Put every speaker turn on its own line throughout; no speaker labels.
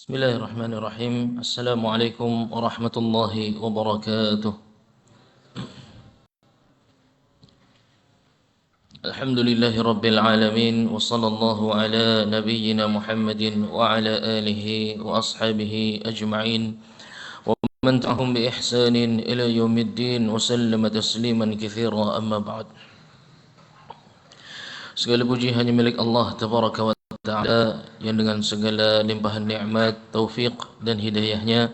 Bismillahirrahmanirrahim. Assalamualaikum warahmatullahi wabarakatuh. Alhamdulillahi rabbil alamin. Wa sallallahu ala nabiyyina Muhammadin wa ala alihi wa ashabihi ajma'in. Wa man ta'ahum bi ihsanin ila yaumiddin. Wa sallama tasliman katsira, amma ba'd. Segala puji hanya milik Allah Tabaraka wa Ta'ala, yang dengan segala limpahan nikmat, taufik dan hidayahnya,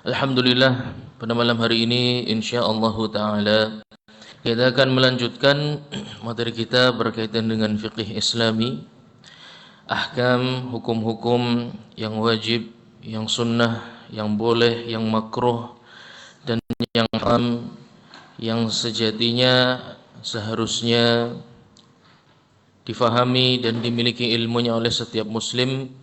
alhamdulillah, pada malam hari ini insyaallah taala kita akan melanjutkan materi kita berkaitan dengan fiqih Islami, ahkam, hukum-hukum yang wajib, yang sunnah, yang boleh, yang makruh dan yang haram, yang sejatinya seharusnya difahami dan dimiliki ilmunya oleh setiap muslim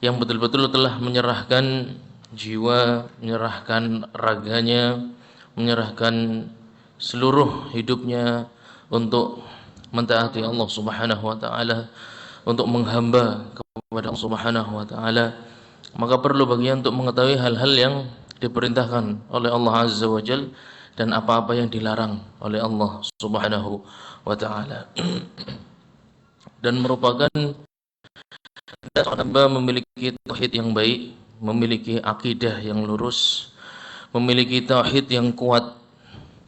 yang betul-betul telah menyerahkan jiwa, menyerahkan raganya, menyerahkan seluruh hidupnya untuk mentaati Allah Subhanahu wa taala, untuk menghamba kepada Allah Subhanahu wa taala. Maka perlu bagian untuk mengetahui hal-hal yang diperintahkan oleh Allah Azza wa Jalla dan apa-apa yang dilarang oleh Allah Subhanahu wa taala. Dan merupakan hamba memiliki tauhid yang baik, memiliki akidah yang lurus, memiliki tauhid yang kuat.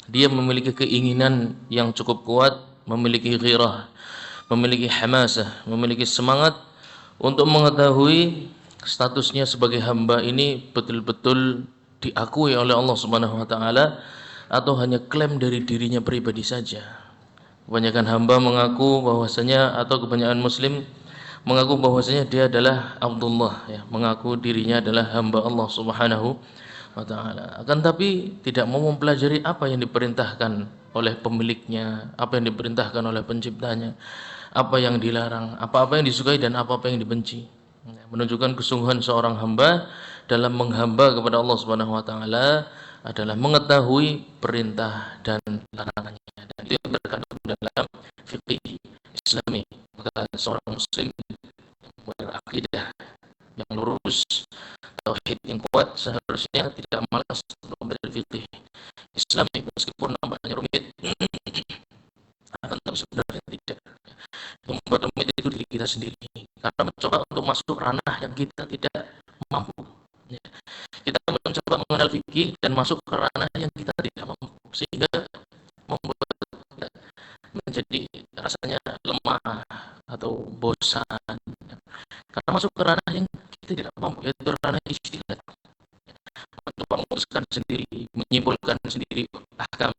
Dia memiliki keinginan yang cukup kuat, memiliki ghirah, memiliki hamasah, memiliki semangat untuk mengetahui statusnya sebagai hamba ini betul-betul diakui oleh Allah Subhanahu wa taala atau hanya klaim dari dirinya pribadi saja. Kebanyakan hamba mengaku bahwasanya, atau kebanyakan muslim mengaku bahwasanya dia adalah Abdullah, ya, mengaku dirinya adalah hamba Allah Subhanahu wa taala. Akan tapi tidak mau mempelajari apa yang diperintahkan oleh pemiliknya, apa yang diperintahkan oleh penciptanya, apa yang dilarang, apa-apa yang disukai dan apa-apa yang dibenci. Menunjukkan kesungguhan seorang hamba dalam menghamba kepada Allah Subhanahu wa taala adalah mengetahui perintah dan larangannya. Dan itu yang terkandung dalam fikih Islami. Maka seorang muslim berakidah yang lurus, tauhid yang kuat, seharusnya tidak malas untuk belajar fikih Islami meskipun nampaknya rumit. Akan tapi sebenarnya tidak. Yang membuat rumit itu diri kita sendiri, karena mencoba untuk masuk ranah yang kita tidak mampu. Kita mencoba mengenal fikih dan masuk ke ranah yang kita tidak mampu, sehingga membuat kita menjadi rasanya lemah atau bosan, karena masuk ke ranah yang kita tidak mampu, yaitu ranah ijtihad. Mencoba memutuskan sendiri, menyimpulkan sendiri ahkam,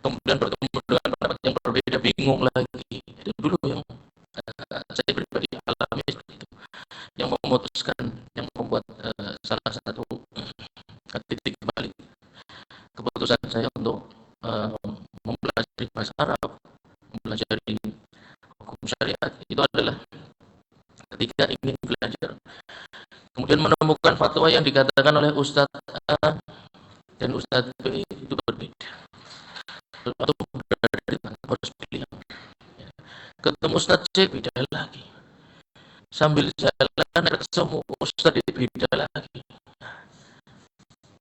kemudian bertemu dengan pendapat yang berbeda, bingung lagi. Itu dulu yang saya pribadi alami seperti itu, yang memutuskan, yang membuat salah satu titik balik keputusan saya untuk mempelajari bahasa Arab, mempelajari hukum syariat, itu adalah ketika ingin belajar, kemudian menemukan fatwa yang dikatakan oleh Ustadz A dan Ustadz B itu berbeda. Atau berarti harus pilih. Ketemu Ustadz C beda lagi. Sambil jalan ketemu Ustadz D beda lagi.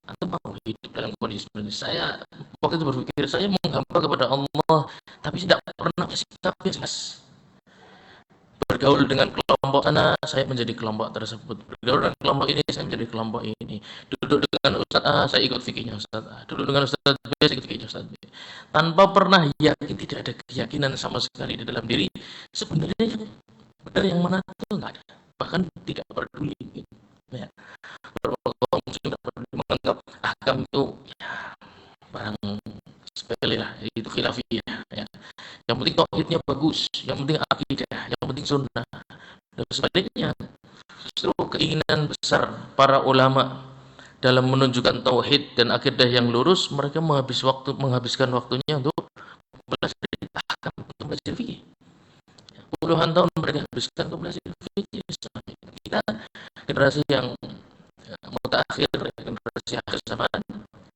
Atau mau hidup dalam kondisi seperti saya waktu itu berpikir saya menghamba kepada Allah, tapi tidak pernah bersikap jelas. Bergaul dengan kelompok sana, saya menjadi kelompok tersebut. Bergaul dengan kelompok ini, saya menjadi kelompok ini. Duduk dengan Ustaz A, saya ikut fikihnya Ustaz A. Duduk dengan Ustaz B, saya ikut fikihnya Ustaz B. Tanpa pernah yakin, tidak ada keyakinan sama sekali di dalam diri. Sebenarnya benar yang mana itu enggak ada. Bahkan tidak peduli. Ya. Beberapa muslim tidak peduli, menganggap ahkam itu ya, barang sepele lah, itu khilafiyah. Ya. Yang penting tauhidnya bagus, yang penting akidah, yang penting sunnah. Dan sebaliknya, justru keinginan besar para ulama dalam menunjukkan tauhid dan akidah yang lurus, mereka menghabiskan waktunya untuk belajar ahkam, untuk belajar fikih. Puluhan tahun mereka habiskan untuk belajar fikih. Kita generasi yang mutaakhir, generasi akhir zaman,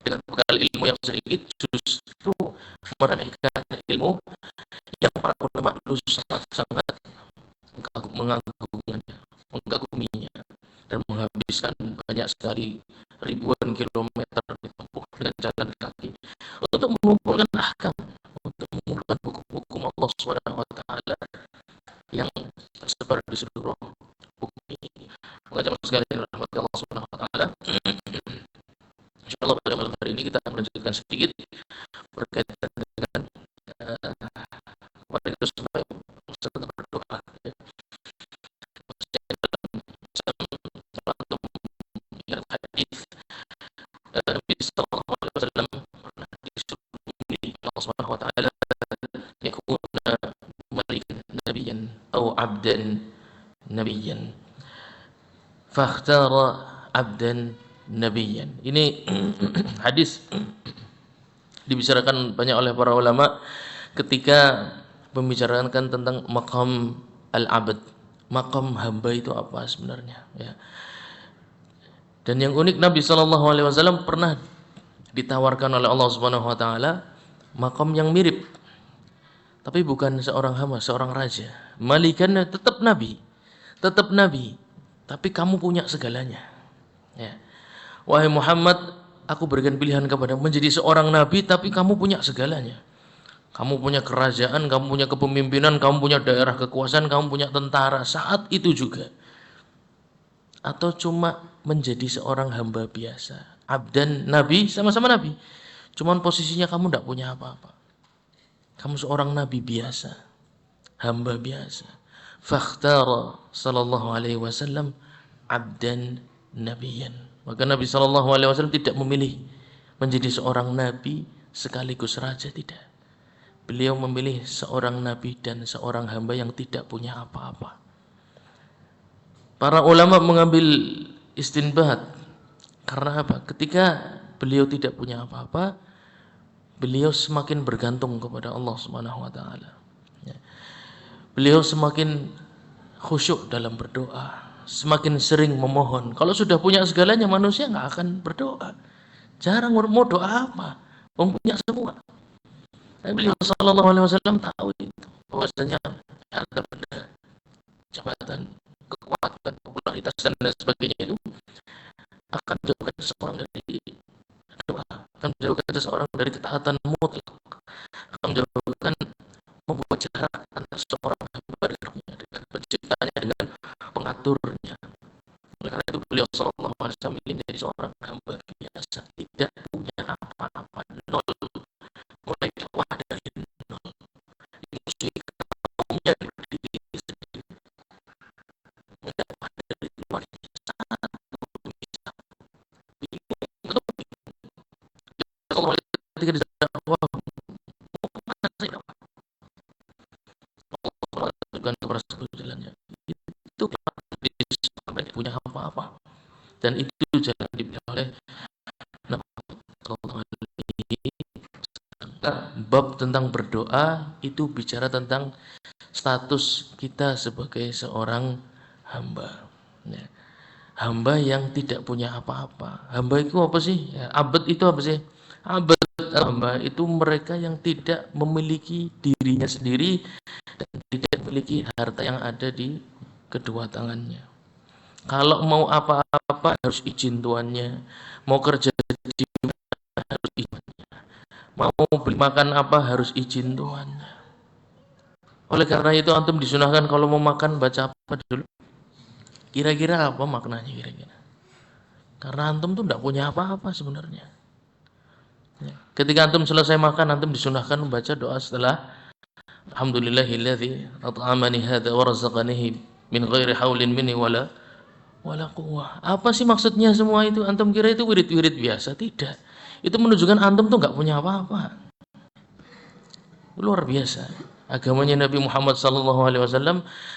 dengan bekal ilmu yang sedikit, justru meremehkan ilmu yang para ulama dulu sangat-sangat mengaguminya. dan menghabiskan banyak sekali ribuan kilometer ditempuh dengan jalan kaki untuk mengumpulkan ahkam, untuk mengumpulkan hukum-hukum Allah Subhanahu wa taala yang tersebar di seluruh bumi. Maka sekalian rahmat Allah Subhanahu wa taala, insyaallah pada malam hari ini kita akan melanjutkan sedikit berkaitan dengan wanita supaya serta berdoa. Dalam hadis Nabi sallallahu alaihi wasallam disuruh Allah Subhanahu wa taala yakuna malikan nabiyyan atau abdan nabiyyan fakhtara abdan nabiyyan. Ini hadis dibicarakan banyak oleh para ulama ketika membicarakan tentang maqam al-abd. Maqam hamba itu apa sebenarnya, ya. Dan yang unik, Nabi sallallahu alaihi wasallam pernah ditawarkan oleh Allah Subhanahu wa taala maqam yang mirip, tapi bukan seorang hamba, seorang raja. Malikannya tetap nabi, tapi kamu punya segalanya, ya. Wahai Muhammad, aku berikan pilihan kepada menjadi seorang nabi tapi kamu punya segalanya. Kamu punya kerajaan, kamu punya kepemimpinan, kamu punya daerah kekuasaan, kamu punya tentara saat itu juga. Atau cuma menjadi seorang hamba biasa. Abdan nabi, sama-sama nabi, cuman posisinya kamu tidak punya apa-apa. Kamu seorang nabi biasa, hamba biasa. Fakhtara sallallahu alaihi wasallam abdan nabiyyan. Maka Nabi sallallahu alaihi wasallam tidak memilih menjadi seorang nabi sekaligus raja, tidak. Beliau memilih seorang nabi dan seorang hamba yang tidak punya apa-apa. Para ulama mengambil istinbat karena apa? Ketika beliau tidak punya apa-apa, beliau semakin bergantung kepada Allah Subhanahu wa taala. Beliau semakin khusyuk dalam berdoa, semakin sering memohon. Kalau sudah punya segalanya, manusia nggak akan berdoa. Jarang mau doa apa? Mempunyai semua. Tapi beliau sallallahu alaihi wasallam tahu itu, bahwasanya ada benda jabatan, kekuatan, popularitas dan lain sebagainya itu akan menjauhkan seseorang dari doa, akan menjauhkan seseorang dari ketaatan mutlak, akan menjauhkan, membuat jarak antara seorang hamba dengannya, dengan penciptanya, dengan pengaturnya. Oleh karena itu beliau sallallahu alaihi wasallam menjadi seorang hamba biasa, tidak punya apa-apa, nol, mulai dakwah dari nol, dimusuhi kaumnya berdiri sendiri, mendakwah dari luarnya satu demi satu, bingung, kalau ketika didakwah mana saya dakwah, Allah menunjukkan kepada satu jalannya, itu sampai punya apa-apa, dan itu jangan dipilih oleh Nabi sallallahu alaihi wasallam. Bab tentang berdoa itu bicara tentang status kita sebagai seorang hamba, ya. Hamba yang tidak punya apa-apa. Hamba itu apa sih? Ya, abad itu apa sih? Abad, hamba itu mereka yang tidak memiliki dirinya sendiri dan tidak memiliki harta yang ada di kedua tangannya. Kalau mau apa-apa harus izin tuannya, mau kerja di mana harus izinnya, mau beli makan apa harus izin tuannya. Oleh karena itu antum disunahkan kalau mau makan baca apa dulu? Kira-kira apa maknanya kira-kira? Karena antum tuh tidak punya apa-apa sebenarnya. Ya. Ketika antum selesai makan, antum disunahkan membaca doa setelah Alhamdulillahilladzi at'amani hadza wa razaqanihi min ghairi haulin minni wala quwwah. Apa sih maksudnya semua itu? Antum kira itu wirid-wirid biasa? Tidak. Itu menunjukkan antum tuh enggak punya apa-apa. Luar biasa. Agamanya Nabi Muhammad SAW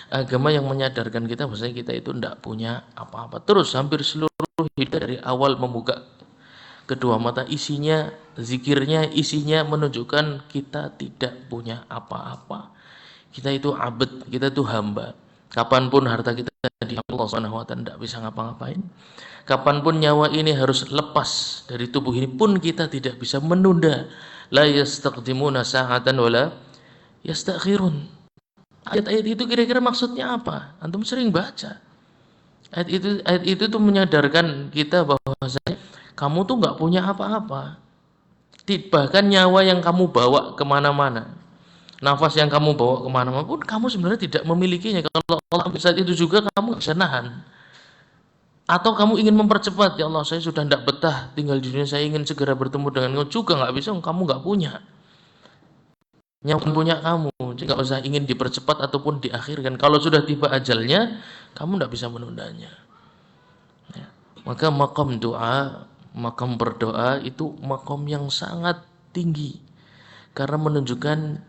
agama yang menyadarkan kita bahwa kita itu tidak punya apa-apa. Terus hampir seluruh hidup dari awal membuka kedua mata isinya zikirnya, isinya menunjukkan kita tidak punya apa-apa. Kita itu abd, kita itu hamba. Kapanpun harta kita di Allah Subhanahu wa taala tidak bisa ngapa-ngapain. Kapanpun nyawa ini harus lepas dari tubuh ini pun kita tidak bisa menunda. La yastaqdimuna sa'atan wala yastakhirun. Ayat-ayat itu kira-kira maksudnya apa? Antum sering baca. Ayat itu tuh menyadarkan kita bahwasanya kamu tuh nggak punya apa-apa. Bahkan nyawa yang kamu bawa kemana-mana, nafas yang kamu bawa kemana-mana pun kamu sebenarnya tidak memilikinya. Kalau Allah saat itu juga kamu nggak bisa nahan. Atau kamu ingin mempercepat, ya Allah saya sudah tidak betah tinggal di dunia, saya ingin segera bertemu dengan Engkau, juga nggak bisa, kamu nggak punya. Yang punya kamu, jadi nggak usah ingin dipercepat ataupun diakhirkan. Kalau sudah tiba ajalnya, kamu tidak bisa menundanya. Ya. Maka makam doa, makam berdoa itu makam yang sangat tinggi karena menunjukkan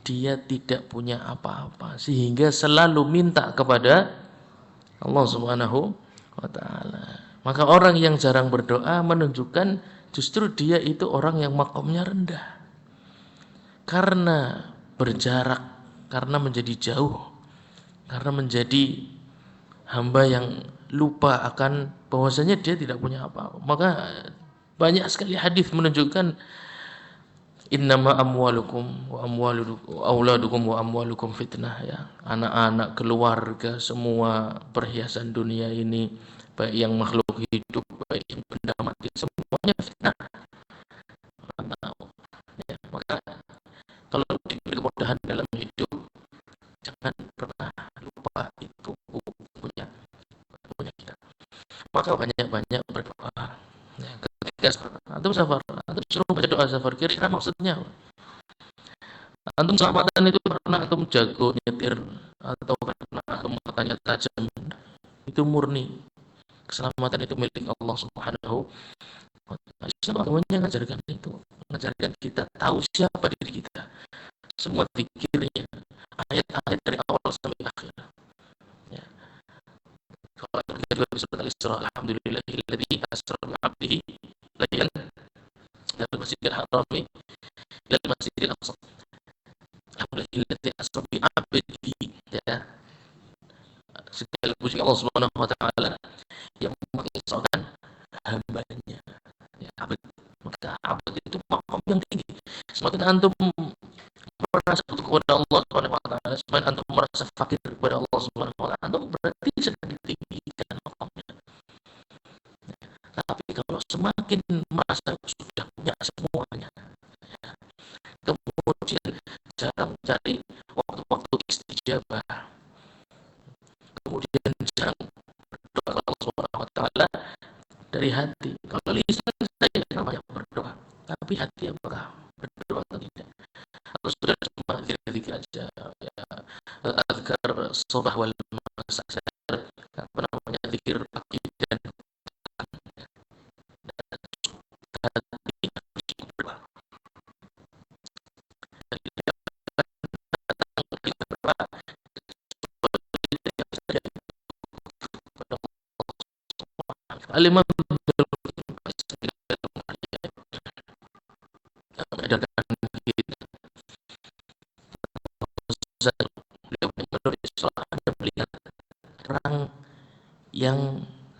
dia tidak punya apa-apa sehingga selalu minta kepada Allah Subhanahu wa taala. Maka orang yang jarang berdoa menunjukkan justru dia itu orang yang makamnya rendah. Karena berjarak, karena menjadi jauh, karena menjadi hamba yang lupa akan bahwasanya dia tidak punya apa-apa. Maka banyak sekali hadis menunjukkan innama amwalukum wa auladukum wa amwalukum fitnah, ya. Anak-anak, keluarga, semua perhiasan dunia ini, baik yang makhluk hidup, baik yang benda mati, semuanya fitnah. Ya, maka kalau diberi kemudahan dalam hidup, jangan pernah lupa itu punya kita. Maka banyak-banyak berdoa. Ya, ketika antum safar, antum suruh baca doa safar, kira-kira maksudnya apa? Antum selamatan itu pernah antum jago nyetir atau karena antum matanya tajam, itu murni keselamatan itu milik Allah Subhanahu wa taala. Islam agamanya mengajarkan itu, mengajarkan kita tahu siapa diri kita, semua zikirnya, ayat-ayat dari awal sampai akhir. Ya. Kalau kita di surat Al-Isra, alhamdulillahilladzi asra bi 'abdihi laylan dari Masjidil Haram ila Masjidil Aqsa. Alhamdulillahilladzi asra bi 'abdihi, ya. Segala puji Allah Subhanahu wa taala yang mengisahkan hambanya. Ya, abad. Maka abad itu makam yang tinggi. Semakin antum merasa butuh kepada Allah Subhanahu wa taala, semakin antum merasa fakir kepada Allah Subhanahu wa taala, antum berarti sedang ditinggikan makamnya. Tapi kalau semakin merasa sudah punya semuanya, ya, kemudian jarang mencari waktu-waktu istijabah, kemudian jarang berdoa kepada Allah Subhanahu wa taala dari hati. Kalau lisan saya namanya berdoa, tapi hati apakah berdoa atau tidak? Atau sudah cuma zikir aja, ya, azkar sabah wal masa, apa namanya, zikir pagi dan Al-Imam melihat orang yang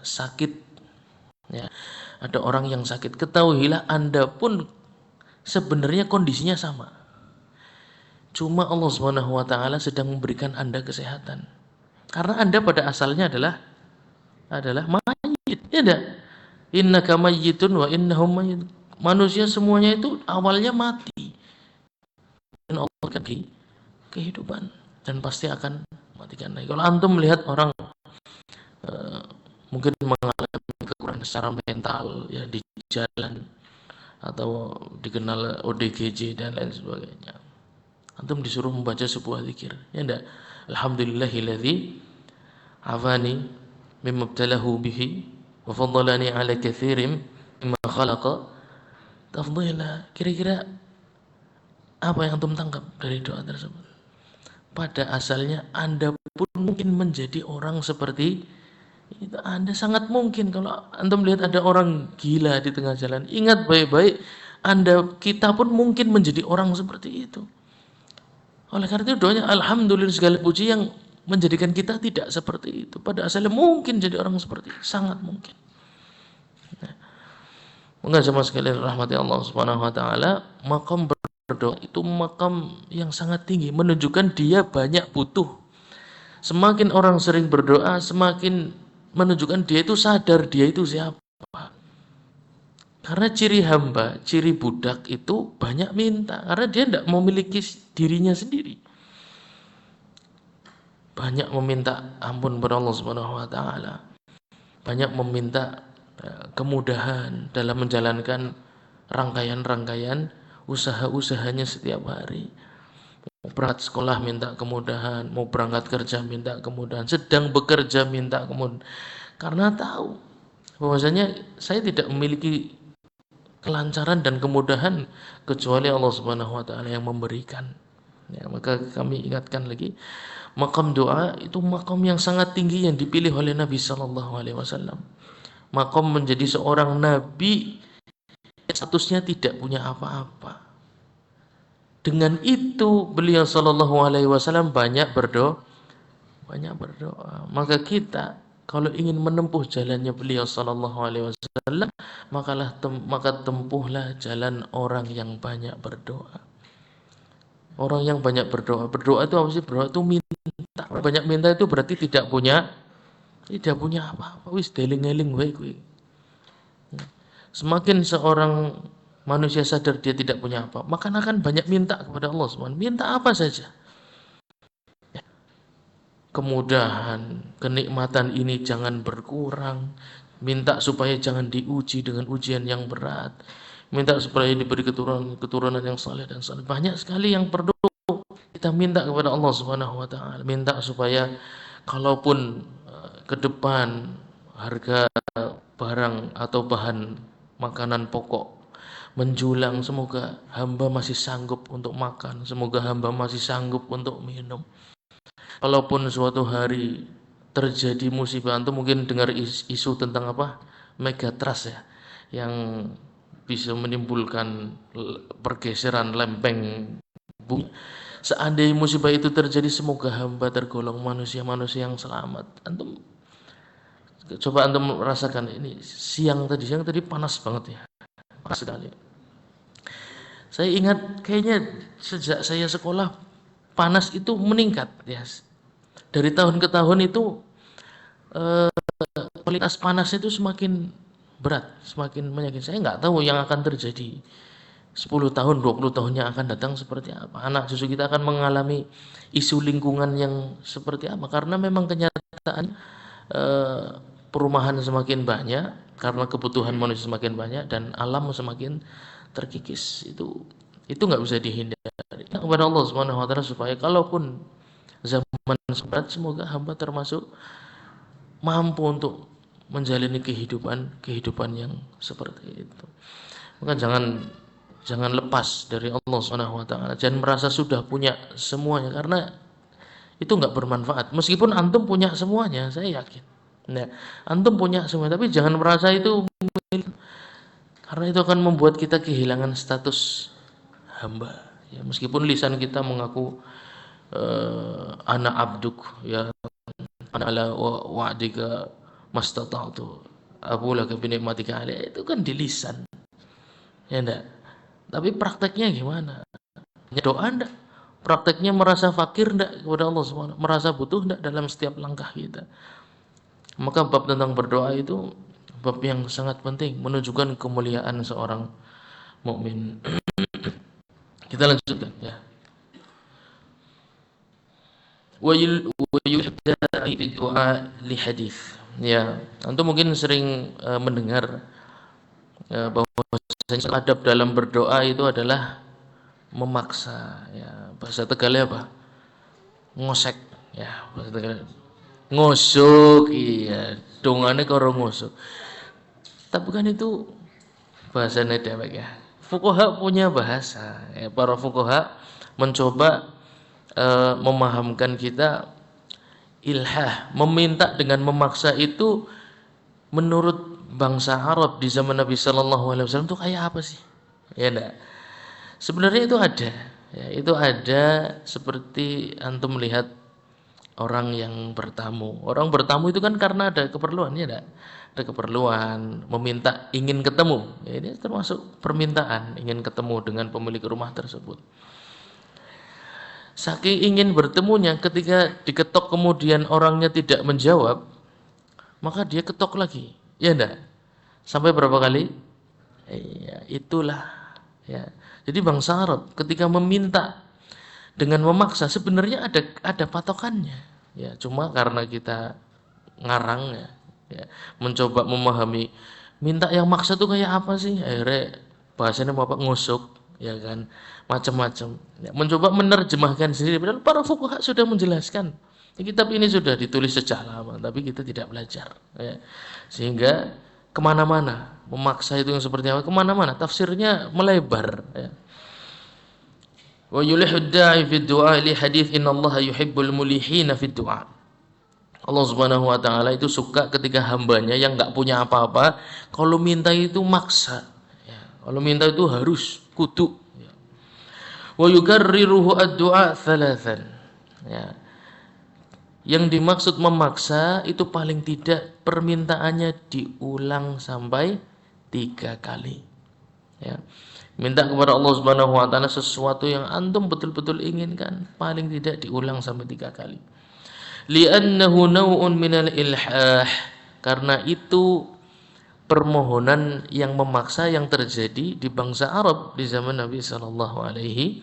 sakit, ya. Ada orang yang sakit, ketahuilah Anda pun sebenarnya kondisinya sama. Cuma Allah Subhanahu wa taala sedang memberikan Anda kesehatan. Karena Anda pada asalnya adalah mayit, ya enggak? Innaka mayyitun wa innahum mayyitun. Manusia semuanya itu awalnya mati. Dan Allah akan kehidupan dan pasti akan matikan lagi. Kalau antum melihat orang mungkin mengalami kekurangan secara mental, ya, di jalan atau dikenal ODGJ dan lain sebagainya, antum disuruh membaca sebuah zikir, ya enggak? Alhamdulillahilladzi afani mimma ibtalahu bihi wa faddalani ala katsirin mimma khalaqa tafdila. Kira-kira apa yang antum tangkap dari doa tersebut? Pada asalnya Anda pun mungkin menjadi orang seperti itu. Anda sangat mungkin kalau antum melihat ada orang gila di tengah jalan, ingat baik-baik, kita pun mungkin menjadi orang seperti itu. Oleh karena itu doanya alhamdulillah segala puji yang menjadikan kita tidak seperti itu. Pada asalnya mungkin jadi orang seperti itu, sangat mungkin. Maka jemaah sekalian rahmati Allah Subhanahu wa taala, makam berdoa itu makam yang sangat tinggi, menunjukkan dia banyak butuh. Semakin orang sering berdoa, semakin menunjukkan dia itu sadar dia itu siapa. Karena ciri hamba, ciri budak itu banyak minta. Karena dia tidak memiliki dirinya sendiri. Banyak meminta ampun kepada Allah Subhanahu wa taala. Banyak meminta kemudahan dalam menjalankan rangkaian-rangkaian usaha-usahanya setiap hari. Mau berangkat sekolah minta kemudahan, mau berangkat kerja minta kemudahan, sedang bekerja minta kemudahan. Karena tahu bahwasanya saya tidak memiliki kelancaran dan kemudahan kecuali Allah Subhanahu wa taala yang memberikan. Ya, maka kami ingatkan lagi, makam doa itu makam yang sangat tinggi yang dipilih oleh Nabi sallallahu alaihi wasallam. Makam menjadi seorang nabi statusnya tidak punya apa-apa. Dengan itu beliau sallallahu alaihi wasallam banyak berdoa. Maka kita kalau ingin menempuh jalannya beliau sallallahu alaihi wasallam, maka tempuhlah jalan orang yang banyak berdoa. Orang yang banyak berdoa. Berdoa itu apa sih? Berdoa itu minta. Banyak minta itu berarti tidak punya apa-apa. Wis deling-eling wae kuwi. Semakin seorang manusia sadar dia tidak punya apa, maka akan banyak minta kepada Allah Subhanahu. Minta apa saja. Kemudahan, kenikmatan ini jangan berkurang. Minta supaya jangan diuji dengan ujian yang berat. Minta supaya diberi keturunan yang saleh dan saleh. Banyak sekali yang perlu kita minta kepada Allah Subhanahu wa taala. Minta supaya kalaupun ke depan harga barang atau bahan makanan pokok menjulang, semoga hamba masih sanggup untuk makan, semoga hamba masih sanggup untuk minum. Kalaupun suatu hari terjadi musibah, antum mungkin dengar isu tentang apa? Megatrust ya, yang bisa menimbulkan pergeseran lempeng bumi. Seandainya musibah itu terjadi, semoga hamba tergolong manusia-manusia yang selamat. Antum coba antum merasakan ini siang tadi panas banget ya, panas sekali. Saya ingat kayaknya sejak saya sekolah panas itu meningkat ya. Dari tahun ke tahun itu kualitas panas itu semakin berat, semakin menyakitkan. Saya nggak tahu yang akan terjadi 10 tahun, 20 tahun yang akan datang seperti apa. Anak cucu kita akan mengalami isu lingkungan yang seperti apa. Karena memang kenyataan perumahan semakin banyak, karena kebutuhan manusia semakin banyak, dan alam semakin terkikis. Itu nggak bisa dihindari. Kepada Allah Subhanahu wa taala supaya kalaupun zaman berat, semoga hamba termasuk mampu untuk menjalani kehidupan yang seperti itu. Maka jangan lepas dari Allah Subhanahu wa taala. Jangan merasa sudah punya semuanya, karena itu enggak bermanfaat. Meskipun antum punya semuanya, saya yakin. Nah, antum punya semua, tapi jangan merasa itu, karena itu akan membuat kita kehilangan status hamba. Ya, meskipun lisan kita mengaku ana abduk, ya ana ala wa'dika mastata'tu abulaka bi nikmatika alaihi, itu kan di lisan. Ya enggak? Tapi prakteknya gimana? Doa enggak? Prakteknya merasa fakir enggak kepada Allah Subhanahu, merasa butuh enggak dalam setiap langkah kita? Maka bab tentang berdoa itu bab yang sangat penting, menunjukkan kemuliaan seorang mukmin. Kita lanjutkan ya. Wa yuhda bi du'a li hadis. Ya, antum mungkin sering mendengar bahwa adab dalam berdoa itu adalah memaksa ya. Bahasa Tegalnya apa? Ngosek ya, bahasa Tegalnya. Ngosuk, iya, dongane karo ngosuk. Tapi kan itu bahasanya dewek ya. Fuqaha punya bahasa ya. Para fuqaha mencoba memahamkan kita ilhah, meminta dengan memaksa itu menurut bangsa Arab di zaman Nabi sallallahu alaihi wasallam itu kayak apa sih? Ya enggak? Sebenarnya itu ada. Ya, itu ada seperti antum melihat orang yang bertamu. Orang bertamu itu kan karena ada keperluan, ya enggak? Ada keperluan, meminta, ingin ketemu. Ya, ini termasuk permintaan, ingin ketemu dengan pemilik rumah tersebut. Saking ingin bertemunya, ketika diketok kemudian orangnya tidak menjawab, maka dia ketok lagi. Ya enggak? Sampai berapa kali? Iya, itulah ya. Jadi bangsa Arab ketika meminta dengan memaksa sebenarnya ada patokannya. Ya, cuma karena kita ngarang ya, ya, mencoba memahami minta yang maksa tuh kayak apa sih? Akhirnya bahasanya bapak ngusuk, ya kan, macam-macam. Ya, mencoba menerjemahkan sendiri. Padahal para fuqaha sudah menjelaskan. Kitab ini sudah ditulis sejak lama, tapi kita tidak belajar. Ya. Sehingga kemana-mana, memaksa itu yang seperti apa? Kemana-mana, tafsirnya melebar. Ya. Wa yulihud da'i fi du'a li hadits innallaha yuhibbul mulihina fi du'a. Allah Subhanahu wa taala itu suka ketika hambanya yang enggak punya apa-apa kalau minta itu maksa. Ya, kalau minta itu harus kudu. Ya. Wa yukarriruhu ad-du'a thalathan. Ya. Yang dimaksud memaksa itu paling tidak permintaannya diulang sampai 3 kali. Ya. Minta kepada Allah Subhanahu wa taala sesuatu yang antum betul-betul inginkan, paling tidak diulang sampai 3 kali. Li'annahu naw'un minal ilhah, karena itu permohonan yang memaksa yang terjadi di bangsa Arab di zaman Nabi sallallahu alaihi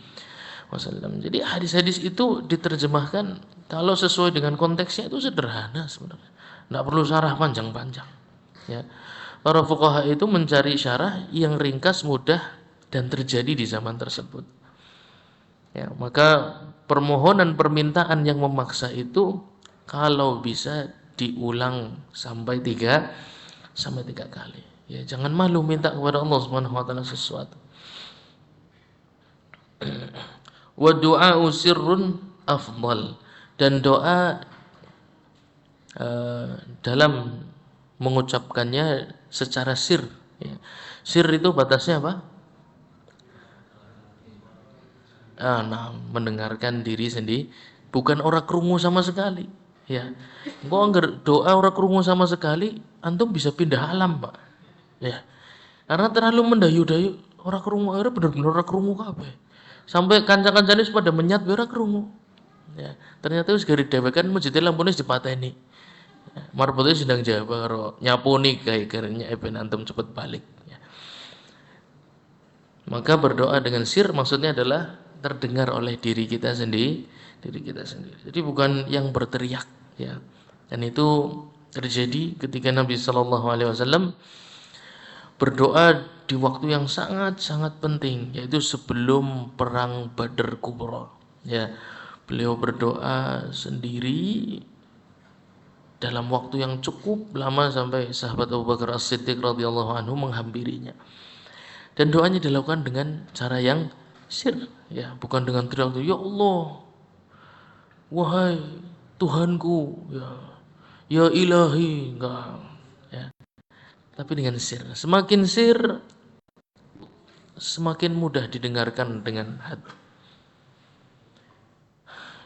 wasallam. Jadi hadis-hadis itu diterjemahkan kalau sesuai dengan konteksnya itu sederhana sebenarnya. Enggak perlu syarah panjang-panjang. Ya. Para fuqaha itu mencari syarah yang ringkas, mudah dan terjadi di zaman tersebut. Ya, maka permohonan permintaan yang memaksa itu kalau bisa diulang sampai 3 kali. Ya, jangan malu minta kepada Allah Subhanahu wa taala sesuatu. Wa du'a'u sirrun afdal, dan doa dalam mengucapkannya secara sir. Ya. Sir itu batasnya apa? Nah, mendengarkan diri sendiri, bukan orang krungu sama sekali. Ya, engko anggar doa orang krungu sama sekali, antum bisa pindah alam, Pak. Ya, karena terlalu mendayu-dayu, orang krungu, akhirnya bener-bener orang krungu kabeh. Sampai kanca-kancane pada menyat ora krungu. Ya, ternyata wis gari dhewekan masjidil lampune dipateni. Ya, marbotnya sedang jawab karo nyapuni kae garenya ben antum cepet balik. Ya. Maka berdoa dengan sir maksudnya adalah terdengar oleh diri kita sendiri, Jadi bukan yang berteriak, ya. Dan itu terjadi ketika Nabi sallallahu alaihi wasallam berdoa di waktu yang sangat-sangat penting, yaitu sebelum perang Badar Kubra. Ya, beliau berdoa sendiri dalam waktu yang cukup lama sampai sahabat Abu Bakar As-Siddiq radhiyallahu anhu menghampirinya. Dan doanya dilakukan dengan cara yang sir, ya, bukan dengan teriak, ya Allah, wahai Tuhanku, ya ilahi, enggak, ya. Tapi dengan sir. Semakin sir, semakin mudah didengarkan dengan hati.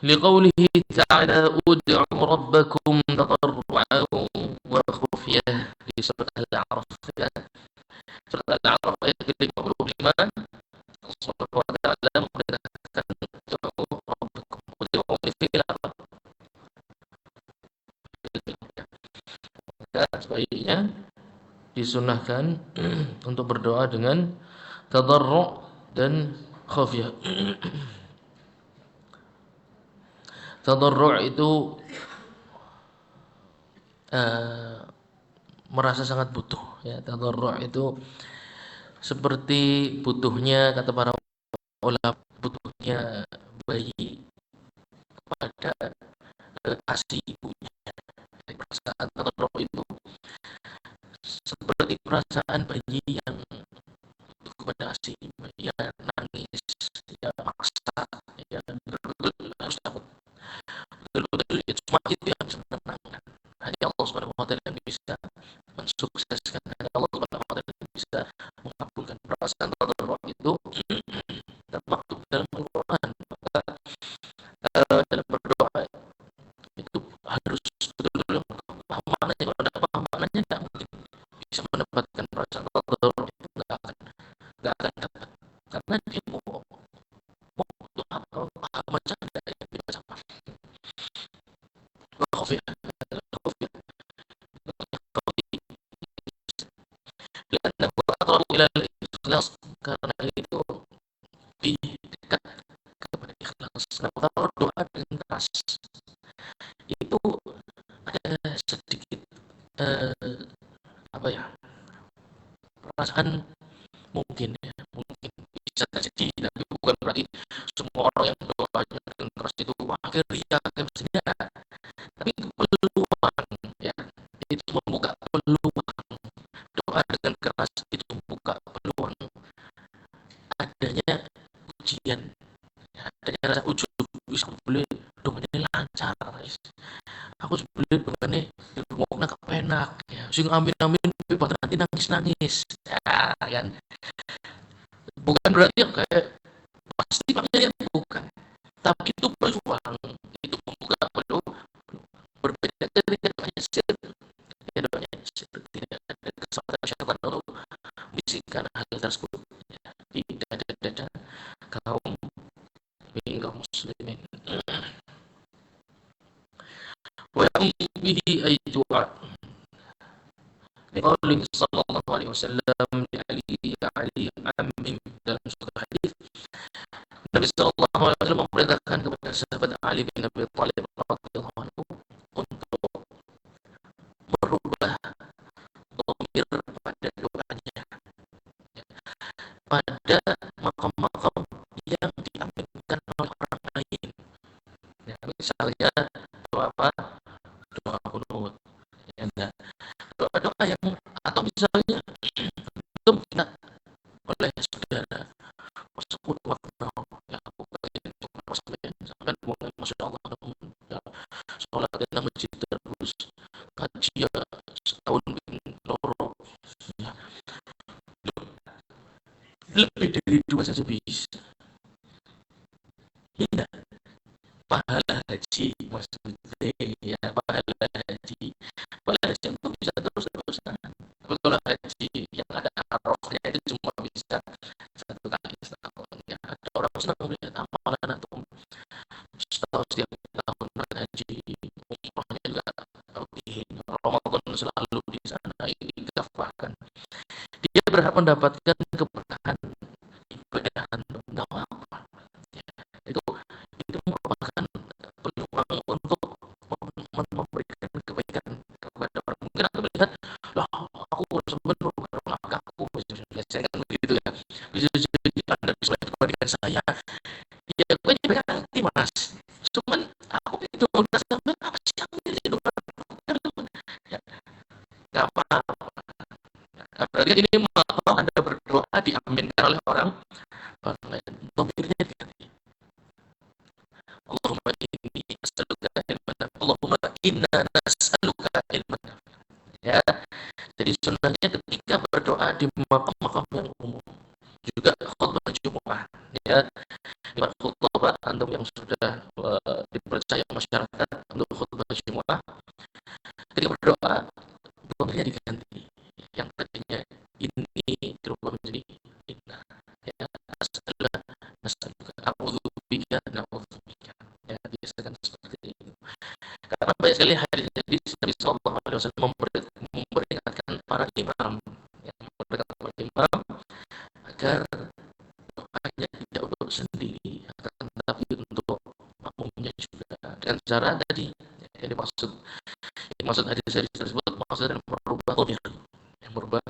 Liqaulihi ta'ala ud'u rabbakum tadarru'an wa khufyah di surat Al-A'raf. Surat Al-A'raf ayat ke-55, Allah Subhanahu wa ta'ala memerintahkan ud'u rabbakum, ud'u fi'il amr. Sebaiknya disunahkan untuk berdoa dengan tadarru' dan khafiyah. Tadarru' itu merasa sangat butuh, ya. Tadarru' itu seperti butuhnya, kata para ulama, butuhnya bayi kepada ASI ibunya. Perasaan tadarru' itu seperti perasaan bayi yang kepada ASI, ya nangis, ya maksa, ya betul-betul harus takut, betul-betul itu cuma itu yang bisa menenangkan. Hanya Allah Subhanahu wa taala yang bisa mensukseskan, hanya Allah Subhanahu wa taala yang bisa mengabulkan. Perasaan tadarru' itu termaktub dalam Al-Qur'an. Maka dalam berdoa itu harus betul-betul paham maknanya. Kalau tidak paham maknanya, tidak mungkin bisa mendapatkan perasaan tadarru' itu, tidak akan dapat, karena dia mau untuk baca ada yang dibaca. Khofiyah, Kalau doa dengan keras itu ada sedikit apa ya, perasaan mungkin ya, mungkin bisa terjadi, tapi bukan berarti semua orang yang doanya dengan keras itu akhirnya tidak. Tapi peluang ya, itu membuka peluang. Doa dengan keras itu membuka peluang adanya ujian, adanya rasa ujub. Bisa boleh doanya lancar, guys. Aku sebelum bukannya mau nak penak ya, sing amin tapi nanti nangis ya kan, bukan berarti kayak pasti pakai bukan, tapi itu peluang, itu membuka peluang. Berbeda dari doanya sir, ya doanya sir tidak ada kesempatan syaitan untuk bisikan hal tersebut ya, tidak ada kaum muslimin. Wa bihi ay du'a Qauli sallallahu alaihi wasallam li Ali ammi, dalam suatu hadis Nabi sallallahu alaihi wasallam memerintahkan kepada sahabat Ali bin Abi Thalib radhiyallahu anhu untuk merubah dhamir pada doanya pada makam-makam yang diaminkan oleh orang lain. Ya, misalnya doa apa? Doa kunut. Ya, doa-doa yang, atau misalnya itu kita oleh saudara tersebut waktu ya aku kalian cuma sampai mulai masya Allah ya, sholat dalam masjid terus kaji ya setahun bikin loro ya, lebih dari 2 saja bisa. Iya, pahala haji maksudnya ya, pahala haji itu bisa terus-terusan. Kalau haji yang ada arafahnya itu cuma bisa 1 kali setahun ya. Ada orang senang melihat amalan atau setahun setiap tahun haji, umrahnya juga di Ramadan selalu di sana itikaf, bahkan dia berhak mendapatkan keberkahan ibadahan tentang apa ya, itu merupakan peluang untuk memberikan kebaikan kepada orang. Mungkin aku melihat lah, aku sebenarnya apakah aku saya kan begitu ya, bisa jadi Anda bisa kebaikan saya ya, gue juga nanti mas, cuman aku itu sampai apa sih yang jadi doa ya, nggak apa-apa. Berarti ini kalau Anda berdoa diaminkan oleh orang lain, domirnya diganti. Allahumma inni as'aluka ilman, Allahumma inna nas'aluka ilman ya. Jadi sunnahnya ketika berdoa di makam-makam yang umum, juga khutbah Jumat ya, di khutbah antum yang sudah dipercaya masyarakat untuk khutbah Jumat, ketika berdoa doanya diganti, yang tadinya ini dirubah menjadi inna ya, as'aluka nas'aluka a'udzubika na'udzubika ya, biasakan seperti itu. Karena banyak sekali hadis Nabi sallallahu alaihi wasallam memperingatkan para imam yang memperingatkan para imam agar doanya tidak untuk sendiri, akan tetapi untuk makmumnya juga, dengan cara tadi yang dimaksud hadis tersebut, maksudnya merubah dhamir, yang merubah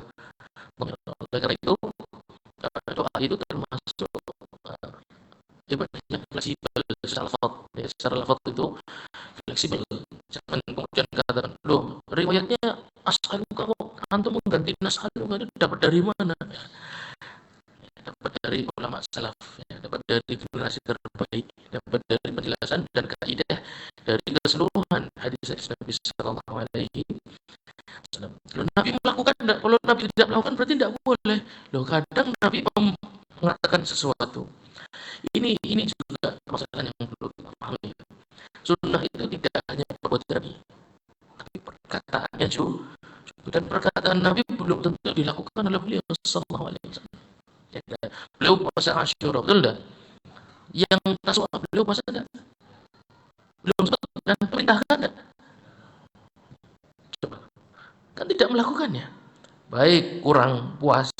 dhamir. Oleh karena itu doa itu termasuk ibadahnya fleksibel secara lafaz ya, secara lafaz itu fleksibel. Jangan kemudian katakan, loh riwayatnya as'aluka, antum mengganti nas'aluka, itu dapat dari mana ya? Dapat dari ulama salaf ya, dapat dari generasi terbaik, dapat dari penjelasan dan kaidah dari keseluruhan hadis Nabi sallallahu alaihi wasallam. Nabi melakukan, kalau Nabi tidak melakukan berarti tidak boleh. Loh, kadang Nabi mengatakan sesuatu. Ini juga masalah yang perlu kita pahami. Sunnah itu tidak hanya perbuatan Nabi, tapi perkataannya juga. Dan perkataan Nabi belum tentu dilakukan oleh beliau sallallahu alaihi wasallam. Ya, beliau puasa Asyura, betul enggak? Yang Tasu'a beliau puasa enggak? Belum sempat, dan perintahkan enggak? Coba. Kan tidak melakukannya. Baik, kurang puas.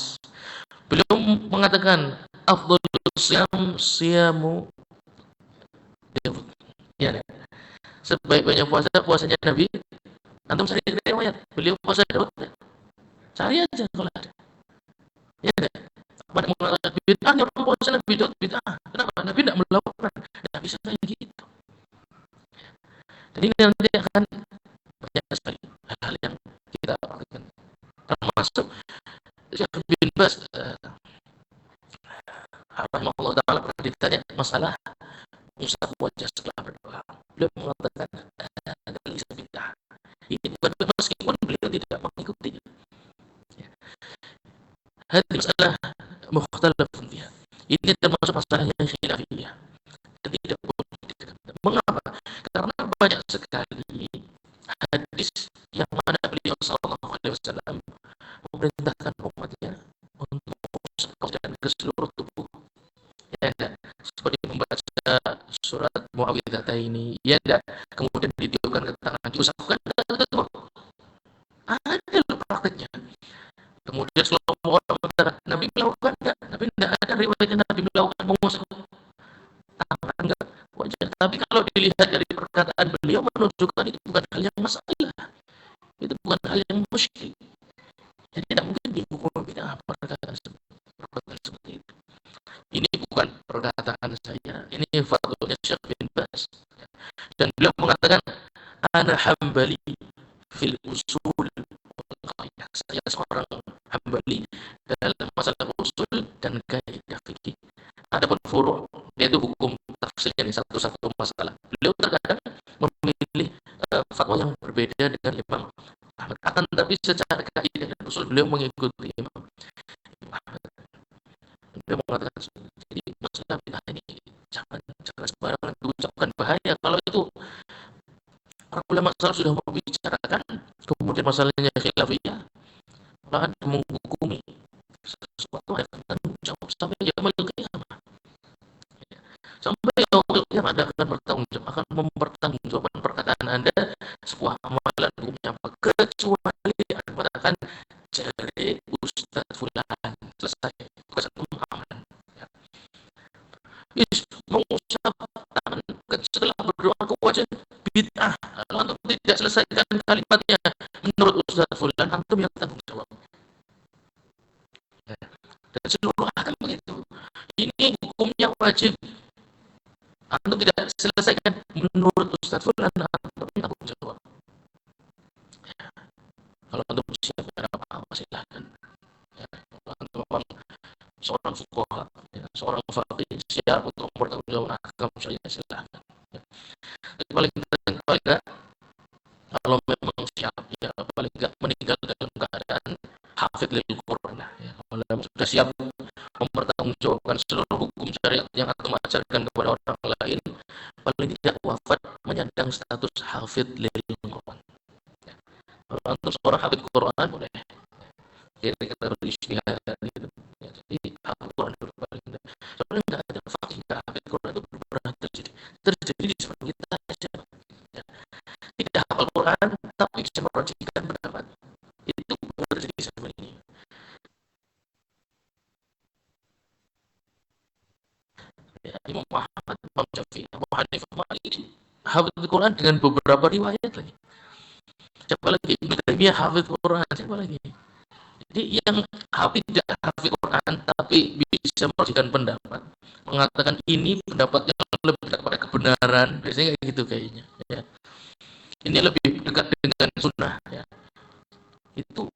Beliau mengatakan afdhalus siyam siyamu Ya, sebaik-baiknya puasa puasanya Nabi. Antum cari riwayat beliau puasa Daud, cari aja kalau ada. Ya enggak? Pada mengatakan bid'ah orang puasa Nabi Daud bid'ah. Kenapa? Nabi tidak melakukan. Tidak bisa kayak gitu. Jadi ini nanti akan banyak sekali hal-hal yang kita lakukan. Termasuk Syekh bin Baz rahimahullah taala pernah ditanya masalah mengusap wajah setelah berdoa. Beliau mengatakan ada bid'ah. Ini bukan meskipun beliau tidak mengikutinya. Hadis masalah mukhtalafun fiha. Ini termasuk masalah yang khilafiyah. Dan tidak boleh. Mengapa? Karena banyak sekali hadis yang mana beliau sallallahu alaihi wasallam memerintahkan umatnya untuk mengusap wajah ke seluruh tubuh. Ya enggak? Seperti membaca surat Muawwidhataini, ya enggak? Kemudian ditiupkan ke tangan, diusapkan ke tubuh. Ada loh prakteknya. Kemudian Sallallahu orang berkata, Nabi melakukan enggak? Nabi tidak ada riwayatnya Nabi melakukan mengusap tangan enggak wajah. Tapi kalau dilihat dari perkataan beliau menunjukkan itu bukan hal yang masalah. Itu bukan hal yang musyrik. Jadi tidak mungkin dihukum bid'ah perkataan seperti itu. Ini bukan perkataan saya. Ini fatwanya Syekh bin Baz. Dan beliau mengatakan, ana hambali fil usul. Saya seorang hambali dalam masalah usul dan kaidah fikih. Adapun furu' yaitu hukum tafsirnya ini satu-satu masalah. Beliau terkadang memilih fatwa yang berbeda dengan Imam Ahmad. Akan tetapi secara kaidah dan usul beliau mengikuti Imam Ahmad. Beliau mengatakan jadi masalah bid'ah ini jangan sembarangan diucapkan, bahaya. Kalau itu para ulama sudah membicarakan, kemudian masalahnya khilafiyah, bahkan menghukumi sesuatu yang akan menjawab sampai yaumul qiyamah. Sampai yaumul qiyamah Anda akan bertanggung jawab, akan mempertanggungjawabkan perkataan Anda, sebuah amalan hukumnya apa, kecuali Anda mengatakan jari Ustaz Fulan, selesai tugas amalan. Mengucap tangan setelah berdoa ke wajah bid'ah. Kalau antum tidak selesaikan kalimatnya menurut Ustaz Fulan, antum yang tanggung jawab. Dan seluruh agama itu, ini hukumnya wajib. Antum tidak selesaikan menurut Ustaz Fulan, antum yang tanggung jawab. Kalau antum siap apa-apa silahkan. Kalau antum memang seorang fuqaha, seorang faqih siap untuk bertanggung jawab agama syariah, silahkan. Paling enggak kalau memang siap, ya paling enggak meninggal dalam keadaan hafid lil Quran, ya. Kalau sudah siap mempertanggungjawabkan seluruh hukum syariat yang akan mengajarkan kepada orang lain, paling tidak wafat menyandang status hafid lil Quran. Ya. Kalau antum seorang hafid Quran boleh kita beristihad gitu. Ya, jadi hafid Quran dulu paling tidak. Soalnya enggak ada fakih enggak hafid Quran itu pernah terjadi di zaman kita aja. Ya. Tidak hafal Quran tapi bisa merujukkan pendapat. Itu terjadi di zaman ini. Ya, Imam Ahmad, Imam Syafi'i, Abu Hanifah, Malik hafal Quran dengan beberapa riwayat lagi. Siapa lagi? Ibnu Taimiyah hafal Quran. Siapa lagi? Jadi yang tidak hafal Quran tapi bisa merujukkan pendapat, mengatakan ini pendapatnya lebih dekat pada kebenaran, biasanya kayak gitu kayaknya. Ya. Ini lebih dekat dengan sunnah. Ya. Itu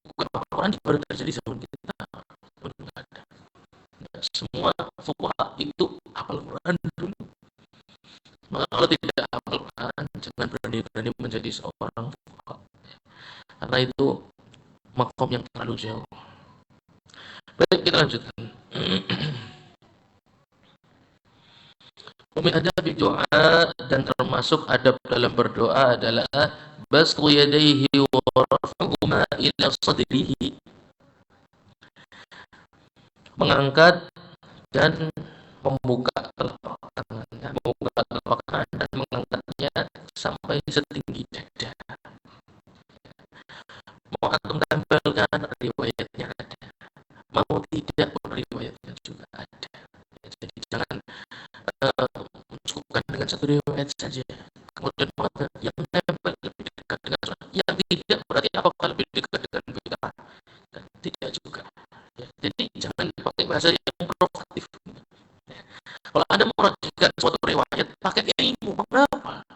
bukan Quran baru terjadi zaman kita. Ya, semua fuqaha itu hafal Quran dulu. Maka kalau tidak hafal Quran, jangan berani-berani menjadi seorang fuqaha. Karena itu makom yang terlalu jauh. Baik, kita lanjutkan. Min adab doa, dan termasuk adab dalam berdoa adalah basṭu yadayhi wa raf'uhuma ila sadrihi, mengangkat dan membuka telapak tangannya, membuka telapak tangan dan mengangkatnya sampai setinggi dada. Mau antum tempelkan, riwayatnya ada. Mau tidak, riwayatnya juga ada. Jadi jangan cukupkan satu riwayat saja. Kemudian yang nempel lebih dekat dengan sunnah. Yang tidak berarti apakah lebih dekat dengan bid'ah? Dan tidak juga. Ya, jadi jangan dipakai bahasa yang provokatif. Ya. Kalau Anda merajikan suatu riwayat, pakai ilmu berapa?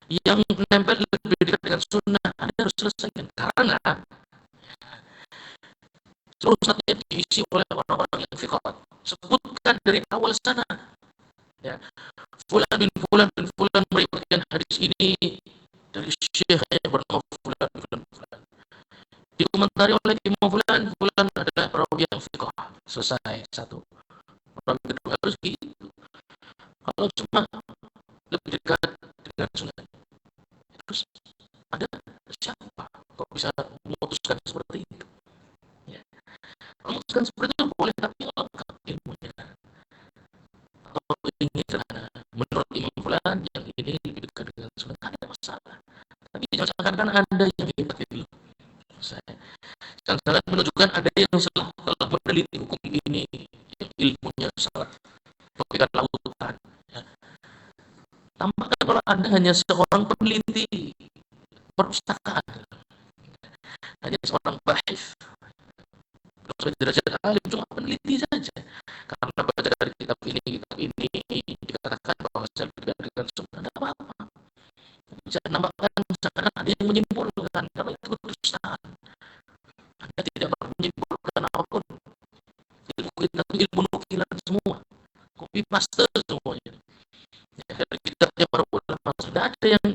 Yang nempel lebih dekat dengan sunnah, Anda harus selesaikan. Karena urusannya diisi oleh orang-orang yang fiqhat. Sebutkan dari awal sana. Ya. Fulan bin Fulan meriwayatkan hadis ini dari syekhnya bernama Fulan bin Fulan. Dikomentari oleh Imam Fulan adalah perawi yang fiqh. Selesai satu. Orang kedua harus gitu. Kalau cuma lebih dekat dengan sunnah, terus ada siapa kok bisa memutuskan seperti itu? Ya. Memutuskan seperti itu boleh, tapi lengkap ilmunya. Kalau ini karena menurut Imam Fulan yang ini lebih dekat dengan sunnah, ada masalah. Tapi jangan seakan-akan Anda yang hebat gitu. Saya sangat menunjukkan ada yang telah meneliti hukum ini, yang ilmunya sangat bagaikan lautan. Ya. Tampaknya kalau Anda hanya seorang peneliti perpustakaan, hanya seorang bahis, belum sampai derajat alim, cuma peneliti saja. Karena baca dari kitab ini dikatakan bahwa saya dengan sunnah, tidak apa-apa. Bisa nampakkan sekarang ada yang menyimpulkan, karena itu perpustakaan. Anda tidak perlu menyimpulkan apapun. Ilmu kita ilmu nukilan semua, copy paste semuanya. Ya, dari kitabnya para ulama, tidak ada yang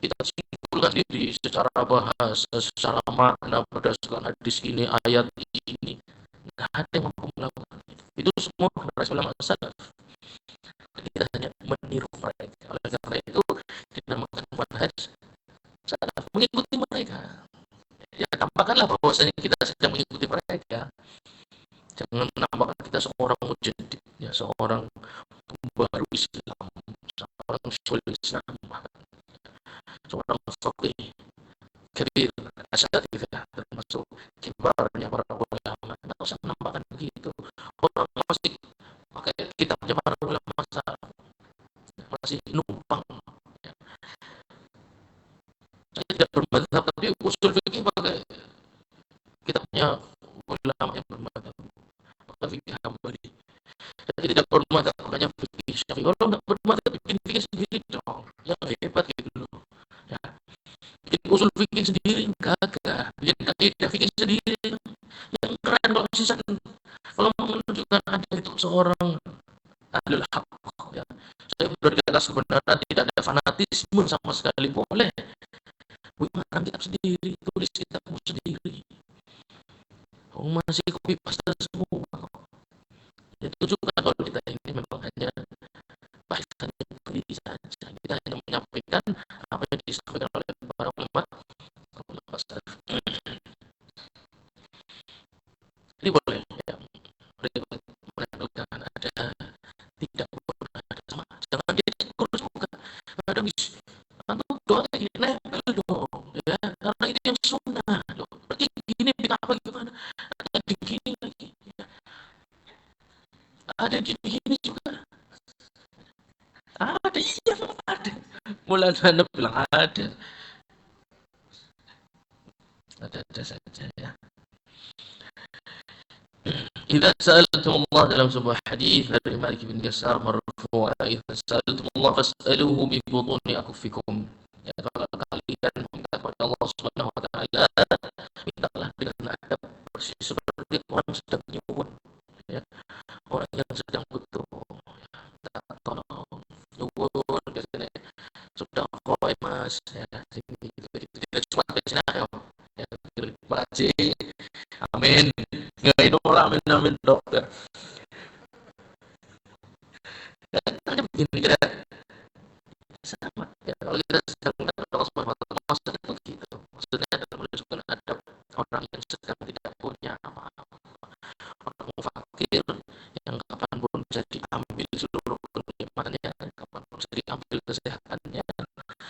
kita simpulkan diri secara bahasa, secara makna berdasarkan hadis ini, ayat ini. Tidak ada yang mampu melakukan itu. Itu semua generasi ulama salaf. Kita hanya meniru mereka. Oleh karena itu dinamakan manhaj salaf, mengikuti mereka. Ya, tampakkanlah bahwasanya kita sedang mengikuti mereka. Jangan menampakkan kita seorang mujaddid, ya, seorang pembaru Islam, seorang syaikhul Islam, seorang faqih kabir, asatidz, termasuk kibarnya para ulama. Tidak usah menampakkan begitu. Orang masih pakai kitabnya para ulama, masih numpang. Ya. Saya tidak bermadzhab, tapi usul fikih pakai kitabnya ulama yang bermadzhab. Fikih Hambali. Saya tidak bermadzhab, makanya fikih Syafi'i. Kalau tidak bermadzhab, bikin fikih sendiri dong. Yang hebat gitu loh. Ya. Bikin usul fikih sendiri, gagah. Bikin kaidah fikih sendiri, yang keren. Kalau menunjukkan ada itu seorang ahlul haq, ya. Saya berada di atas kebenaran, tidak ada fanatisme sama sekali, boleh. Bukan kitab sendiri, tulis kitabmu sendiri. Masih copy paste semua. Itu juga kalau kita ini memang hanya bahasan yang saja. Kita hanya menyampaikan apa yang disampaikan oleh para ulama salaf. Jadi boleh, ya, menentukan ada tidak pernah ada sama. Jangan dia kurus bukan. Ada atau doa ini nempel dong, ya, karena itu yang sunnah. Berarti gini apa gimana? Ada begini lagi. Ya. Ada gini juga. Ada, iya ada. Mulanya bilang ada. Ada saja, ya. Idza sa'altum Allah, dalam sebuah hadis dari Malik bin Yasar marfu', idza sa'altum Allah fas'aluhu bi butuni akuffikum. Ya, kalau kalian meminta kepada Allah Subhanahu wa taala, mintalah dengan adab persis seperti orang sedang nyuwun, ya. Orang yang sedang butuh, ya, tolong nyuwun biasanya sudah koi mas, ya, sini gitu, tidak cuma di sini, ya, baca amin, nggak itu amin amin dokter. Ada begini kita sama, ya, kalau kita sedang mendapat Allah Subhanahu wa taala, maksudnya begitu, maksudnya adalah menunjukkan ada orang yang sedang tidak punya apa-apa, orang fakir yang kapanpun bisa diambil seluruh kenikmatannya, kapanpun bisa diambil kesehatannya,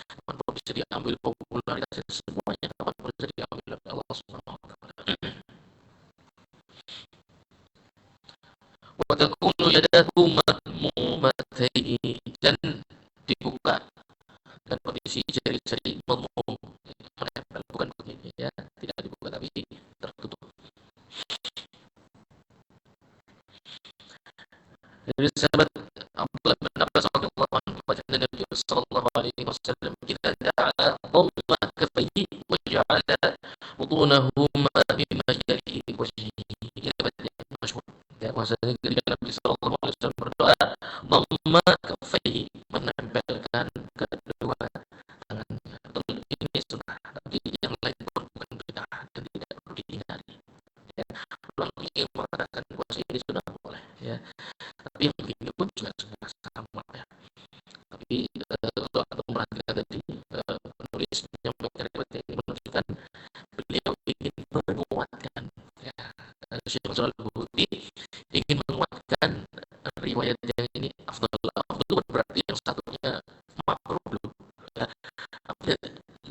kapanpun bisa diambil popularitasnya, semuanya kapanpun bisa diambil oleh Allah Subhanahu wa taala. Wa takunu yadahu madmumatayni, dan dibuka dan kondisi jari-jari melumum, menempel, bukan begini ya, tidak dibuka tapi tertutup. Dari sahabat Abdullah bin Abbas radhiyallahu anhu, baginda Nabi sallallahu alaihi wasallam, kita da'a dhamma kaffayhi wa ja'ala wutunahuma bima yali wajhihi. Ini yang masyhur. Ya, maksudnya ketika Nabi sallallahu alaihi wasallam berdoa, dhamma kaffayhi, menempelkan kedua tangannya. Ini sunnah, tapi yang lain bukan bid'ah dan tidak perlu dihindari. Ya, ulama ini mengatakan bahwa ini sudah boleh. Ya, tapi yang begini pun juga sudah sama ya. Tapi untuk memperhatikan tadi, penulis menyampaikan riwayat ini menunjukkan beliau ingin menguatkan ya, Syekh Shalal Al-Buti ingin menguatkan riwayat yang ini afdal berarti yang satunya makruh ya,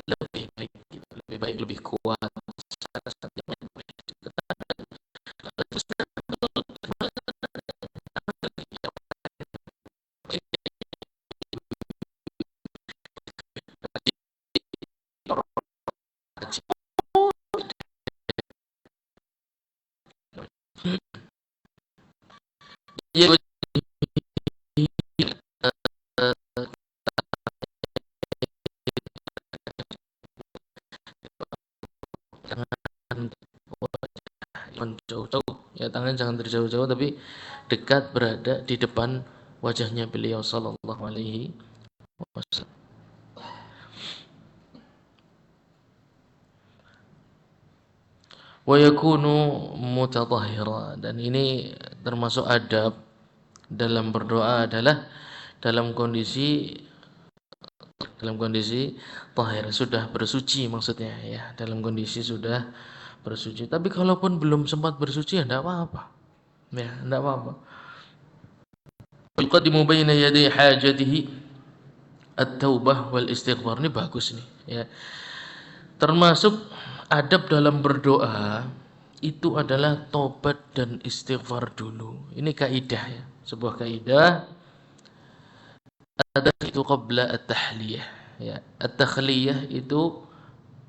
lebih baik gitu, lebih baik, lebih kuat satunya ya, jauh-jauh ya, tangan jangan terjauh-jauh tapi dekat, berada di depan wajahnya beliau sallallahu alaihi wasallam. Wa yakunu mutatahhira, dan ini termasuk adab dalam berdoa adalah dalam kondisi tahir, sudah bersuci maksudnya ya, dalam kondisi sudah bersuci. Tapi kalaupun belum sempat bersuci ya enggak apa-apa. Ya, enggak apa-apa. Yuqaddimu baina yaday hajatihi at-taubah wal istighfar. Ini bagus nih ya. Termasuk adab dalam berdoa itu adalah tobat dan istighfar dulu. Ini kaidah ya, sebuah kaidah. Ada itu qabla at-tahliyah ya. At-takhliyah itu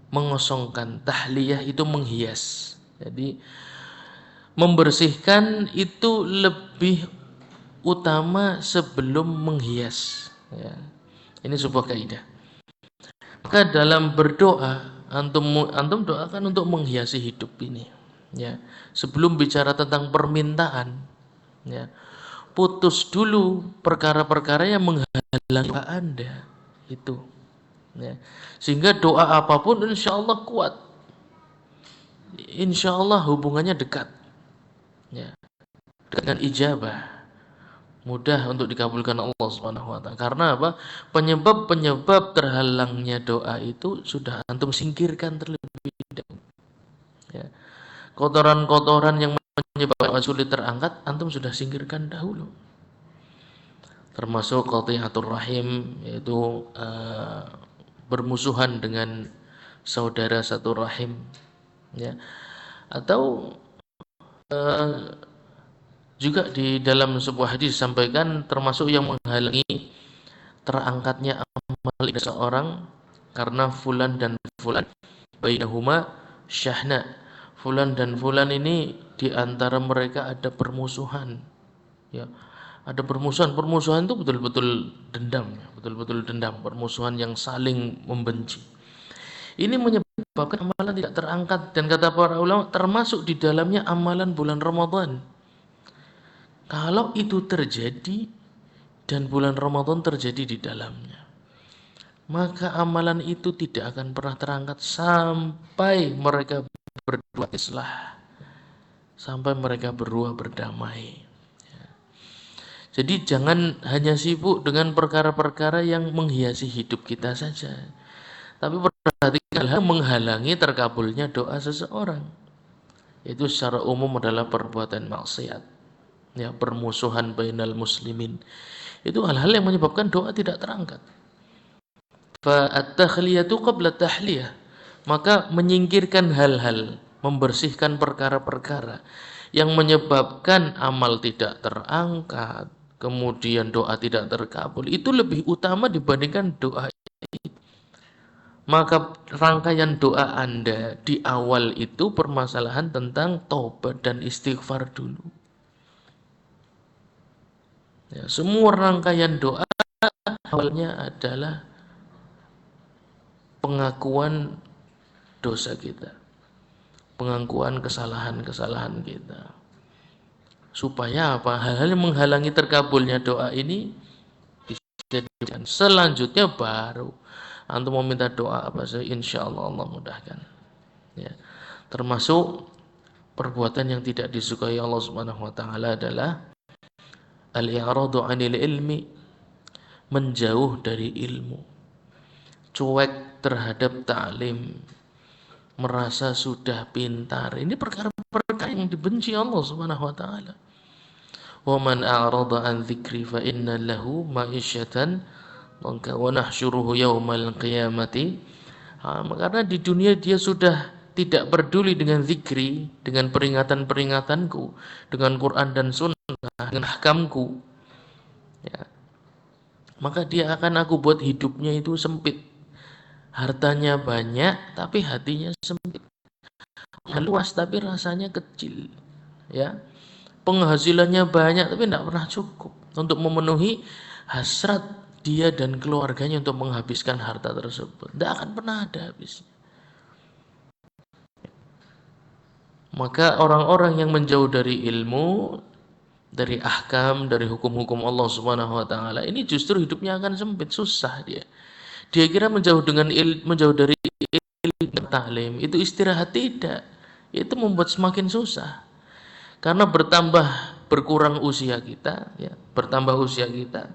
mengosongkan, tahliyah itu menghias. Jadi membersihkan itu lebih utama sebelum menghias ya. Ini sebuah kaidah. Maka dalam berdoa antum doakan untuk menghiasi hidup ini ya. Sebelum bicara tentang permintaan ya, putus dulu perkara-perkara yang menghalangi Anda itu ya. Sehingga doa apapun insyaallah kuat, insyaallah hubungannya dekat ya, dengan ijabah, mudah untuk dikabulkan Allah Subhanahu wa taala. Karena apa? Penyebab terhalangnya doa itu sudah antum singkirkan terlebih dahulu ya. Kotoran-kotoran yang menyebabkan sulit terangkat antum sudah singkirkan dahulu. Termasuk qati'atur rahim, yaitu bermusuhan dengan saudara satu rahim ya. Atau juga di dalam sebuah hadis disampaikan termasuk yang menghalangi terangkatnya amal seseorang karena fulan dan fulan bainahuma syahna. Fulan dan fulan ini di antara mereka ada permusuhan ya. Ada permusuhan itu betul-betul dendam, betul-betul dendam, permusuhan yang saling membenci. Ini menyebabkan amalan tidak terangkat, dan kata para ulama termasuk di dalamnya amalan bulan Ramadan. Kalau itu terjadi dan bulan Ramadan terjadi di dalamnya, maka amalan itu tidak akan pernah terangkat sampai mereka berdua islah, sampai mereka berdua berdamai. Jadi jangan hanya sibuk dengan perkara-perkara yang menghiasi hidup kita saja, tapi perhatikan hal menghalangi terkabulnya doa seseorang. Itu secara umum adalah perbuatan maksiat ya, permusuhan bainal muslimin. Itu hal-hal yang menyebabkan doa tidak terangkat. Fa at-takhliyatu qabla tahliyah, maka menyingkirkan hal-hal, membersihkan perkara-perkara yang menyebabkan amal tidak terangkat, kemudian doa tidak terkabul, itu lebih utama dibandingkan doa. Maka rangkaian doa Anda di awal itu permasalahan tentang taubat dan istighfar dulu. Ya, semua rangkaian doa awalnya adalah pengakuan dosa kita, pengakuan kesalahan-kesalahan kita. Supaya apa? Hal-hal yang menghalangi terkabulnya doa ini bisa dijadikan. Selanjutnya baru antum mau minta doa apa saja, insya Allah Allah mudahkan. Ya. Termasuk perbuatan yang tidak disukai Allah Subhanahu wa taala adalah al-i'radu 'anil ilmi, menjauh dari ilmu, cuek terhadap ta'lim, merasa sudah pintar. Ini perkara-perkara yang dibenci Allah Subhanahu wa taala. Wa man a'rada 'an dzikri fa inna lahu ma'isyatan dhanka wa nahsyuruhu yaumal qiyamati. Karena di dunia dia sudah tidak peduli dengan zikri, dengan peringatan-peringatanku, dengan Quran dan Sunnah, dengan ahkamku, ya, maka dia akan aku buat hidupnya itu sempit. Hartanya banyak tapi hatinya sempit. Luas tapi rasanya kecil, ya. Penghasilannya banyak tapi tidak pernah cukup untuk memenuhi hasrat dia dan keluarganya untuk menghabiskan harta tersebut. Tidak akan pernah ada habisnya. Maka orang-orang yang menjauh dari ilmu, dari ahkam, dari hukum-hukum Allah Subhanahu wa taala, ini justru hidupnya akan sempit, susah dia. Dia kira menjauh dari ilmu ta'lim itu istirahat, tidak. Itu membuat semakin susah. Karena berkurang usia kita, ya. Bertambah usia kita.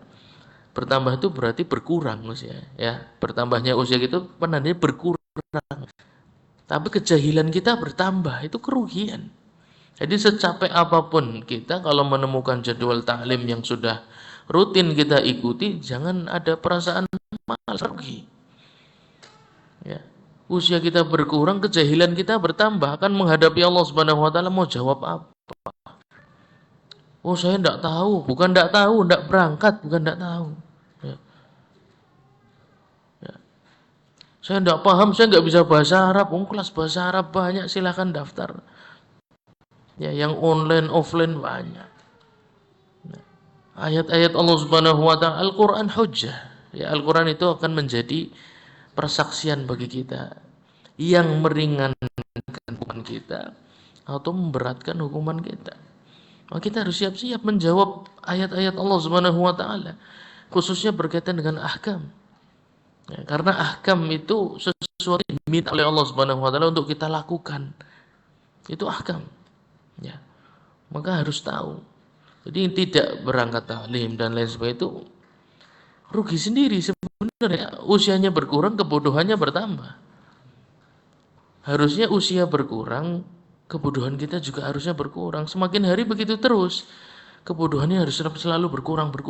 Bertambah itu berarti berkurang usia, ya. Bertambahnya usia kita penandanya berkurang. Tapi kejahilan kita bertambah, itu kerugian. Jadi secapek apapun kita kalau menemukan jadwal taklim yang sudah rutin kita ikuti, jangan ada perasaan malas, rugi. Ya. Usia kita berkurang, kejahilan kita bertambah, akan menghadapi Allah Subhanahu wa taala mau jawab apa? Oh, saya tidak tahu, bukan tidak tahu, tidak berangkat, bukan tidak tahu. Ya. Ya. Saya tidak paham, saya nggak bisa bahasa Arab. Kelas bahasa Arab banyak, silahkan daftar. Ya, yang online, offline banyak. Ayat-ayat Allah Subhanahu wa taala, Al-Qur'an hujjah. Ya, Al-Qur'an itu akan menjadi persaksian bagi kita yang meringankan hukuman kita atau memberatkan hukuman kita. Maka kita harus siap-siap menjawab ayat-ayat Allah Subhanahu wa taala, khususnya berkaitan dengan ahkam. Ya, karena ahkam itu sesuatu yang diminta oleh Allah Subhanahu wa taala untuk kita lakukan. Itu ahkam. Ya. Maka harus tahu. Jadi tidak berangkat taklim dan lain sebagainya itu rugi sendiri sebenarnya. Usianya berkurang, kebodohannya bertambah. Harusnya usia berkurang, kebodohan kita juga harusnya berkurang. Semakin hari begitu terus, kebodohannya harus selalu berkurang.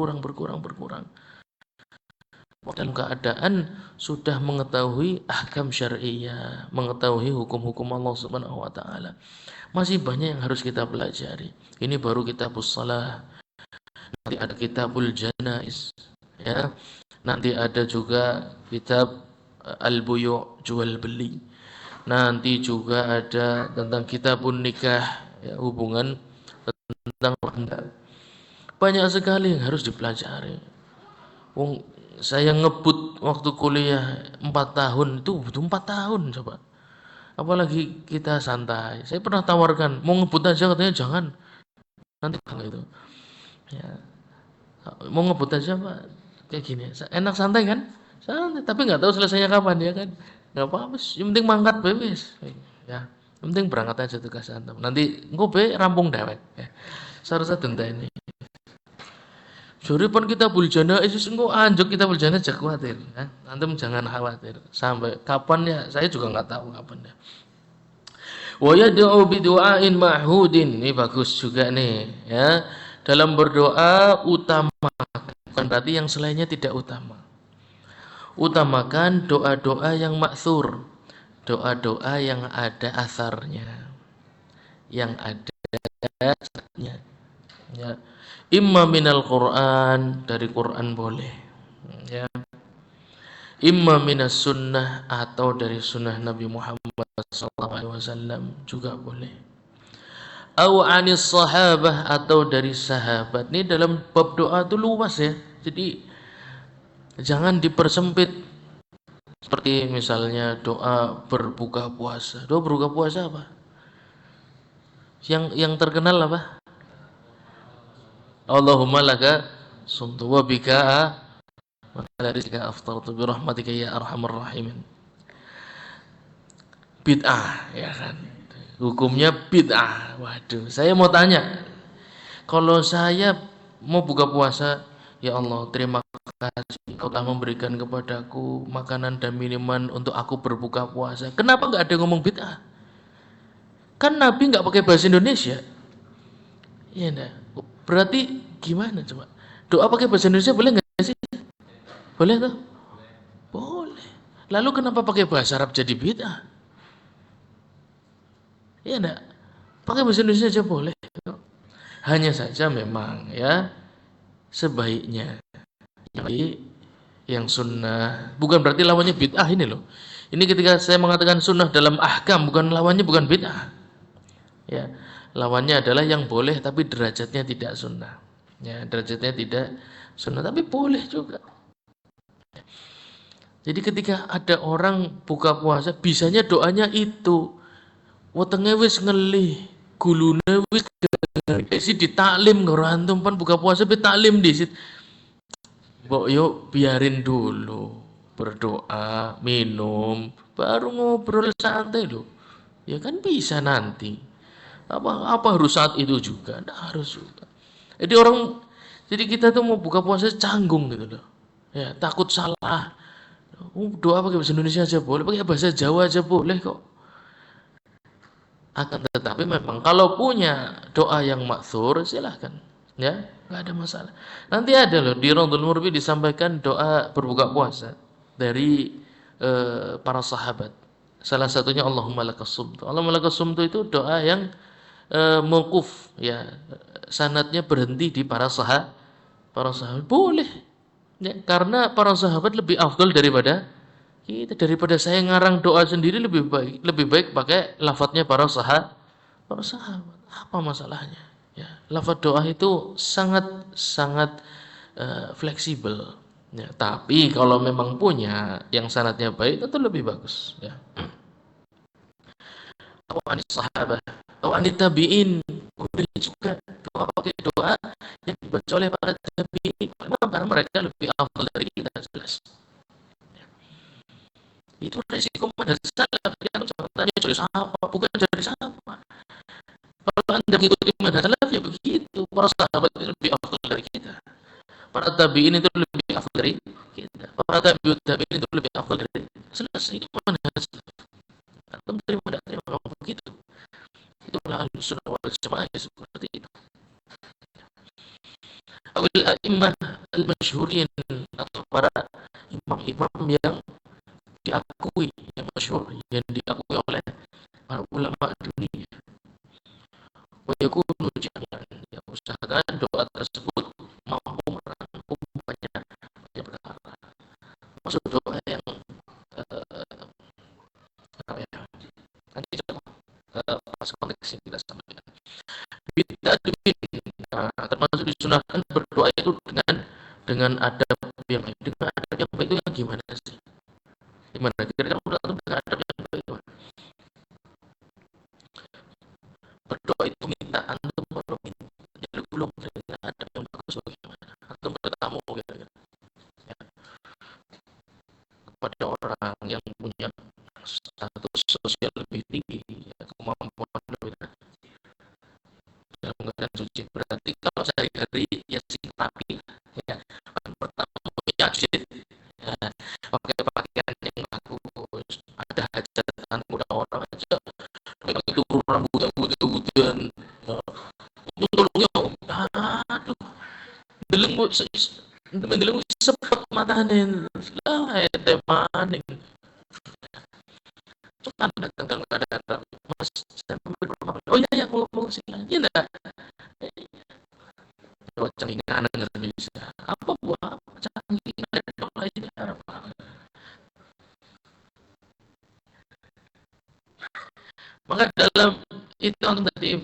Dalam keadaan sudah mengetahui ahkam syar'iyyah, mengetahui hukum-hukum Allah Subhanahu wa taala. Masih banyak yang harus kita pelajari. Ini baru kitabus shalah. Nanti ada kitabul janaiz, ya. Nanti ada juga kitab al-buyu', jual beli. Nanti juga ada tentang kitabun nikah, ya, hubungan tentang wanda. Banyak sekali yang harus dipelajari. Saya ngebut waktu kuliah 4 tahun, itu butuh 4 tahun coba. Apalagi kita santai. Saya pernah tawarkan, mau ngebut aja, katanya jangan. Nanti itu. Ya. Mau ngebut aja Pak, kayak gini. Enak santai kan? Santai, tapi nggak tahu selesainya kapan ya kan? Nggak apa-apa, yang penting mangkat bebas. Ya, yang penting berangkat aja tugas antum. Nanti engko be rampung dewek. Ya. Seharusnya tentang ini. Juripun kita buljana isis engko anjuk kita buljana jangan khawatir, ya. Antum jangan khawatir. Sampai kapan ya? Saya juga nggak tahu kapan ya. Wa yad'u bi du'ain ma'hudin. Ini bagus juga nih, ya. Dalam berdoa utamakan, bukan berarti yang selainnya tidak utama. Utamakan doa-doa yang ma'thur, doa-doa yang ada asarnya, yang ada asarnya. Ya. Imma minal Quran, dari Quran boleh. Ya. Imma minas sunnah, atau dari sunnah Nabi Muhammad SAW juga boleh. Au anis sahabah, atau dari sahabat. Ini dalam bab doa itu luas ya. Jadi jangan dipersempit. Seperti misalnya doa berbuka puasa. Doa berbuka puasa apa? Yang terkenal apa? Allahumma laka sumtu wa bika wa ala rizqika aftartu bi rahmatika ya arhamar rahimin. Bid'ah, ya kan? Hukumnya bid'ah. Waduh, saya mau tanya, kalau saya mau buka puasa, ya Allah, terima kasih Kau telah memberikan kepadaku makanan dan minuman untuk aku berbuka puasa. Kenapa nggak ada yang ngomong bid'ah? Kan Nabi nggak pakai bahasa Indonesia. Iya enggak? Berarti gimana coba? Doa pakai bahasa Indonesia boleh nggak sih? Boleh tuh? Boleh. Lalu kenapa pakai bahasa Arab jadi bid'ah? Iya enggak? Pakai bahasa Indonesia aja boleh. Hanya saja memang ya sebaiknya jadi yang sunnah, bukan berarti lawannya bid'ah ini loh. Ini ketika saya mengatakan sunnah dalam ahkam, bukan lawannya bukan bid'ah. Ya, lawannya adalah yang boleh tapi derajatnya tidak sunnah. Ya, derajatnya tidak sunnah tapi boleh juga. Jadi ketika ada orang buka puasa, bisanya doanya itu. Wetenge wis ngelih, gulune wis isi ditaklim karo antum pan buka puasa be taklim disit. Mbok yuk biarin dulu berdoa, minum, baru ngobrol santai loh. Ya kan bisa nanti. Apa harus saat itu juga? Nggak harus juga. Jadi jadi kita tuh mau buka puasa canggung gitu loh. Ya, takut salah. Doa pakai bahasa Indonesia aja boleh, pakai bahasa Jawa aja boleh kok. Akan tetapi memang kalau punya doa yang maksur silahkan, ya nggak ada masalah. Nanti ada loh di Raudhul Murbi disampaikan doa berbuka puasa dari para sahabat. Salah satunya Allahumma lakas sumtu. Allahumma lakas sumtu itu doa yang mauquf, ya sanadnya berhenti di para sahabat boleh, ya, karena para sahabat lebih afdol daripada kita. Daripada saya ngarang doa sendiri, lebih baik pakai lafadznya para sahabat. Apa masalahnya? Ya, lafadz doa itu sangat sangat fleksibel. Ya, tapi kalau memang punya yang sanadnya baik itu lebih bagus. Ya. Awanis sahabat, awanis tabiin, boleh juga doa pakai doa yang dibaca oleh para tabiin. Karena mereka lebih afdal dari kita jelas. Itu resiko manhaj salaf. Yang tanya dari siapa, bukan dari siapa. Kalau anda mengikuti manhaj salaf ya begitu. Para sahabat itu lebih afdal dari kita. Para tabiin itu lebih afdal dari kita. Para tabiut tabiin itu lebih afdal dari kita. Selesai, itu manhaj salaf. Antum terima tidak terima memang begitu. Itulah Ahlussunnah wal Jamaah seperti itu. Awil a'immah al-masyhurin, atau para imam-imam yang diakui, yang masyhur, yang diakui oleh para ulama dunia. Wa yakunu jami'an, ya usahakan doa tersebut mampu merangkum banyak perkara. Maksud doa yang apa ya? Nanti pas konteks yang kita sampaikan. Tidak termasuk disunahkan berdoa itu dengan adab yang baik. Dengan adab yang baik itu yang gimana sih? Gimana? Kira-kira dengan adab yang baik itu berdoa itu minta antum meminta. Jadi belum dengan adab yang bagus bagaimana? Antum bertamu kira-kira ya, kepada orang yang punya status sosial lebih tinggi, ya, kemampuan lebih dalam keadaan suci. Berarti kalau sehari-hari ya sikapi, ya pertama ya pakai pakaian yang bagus, ada hajatan mudah orang aja memang itu rambut dan tolongnya aduh deleng sepet matanya lah teh maning kan datang ada mas saya oh iya ya mau sih ya enggak Cangkingan nggak bisa. Apa buah? Cangkingan ada lainnya apa? Maka dalam itu yang tadi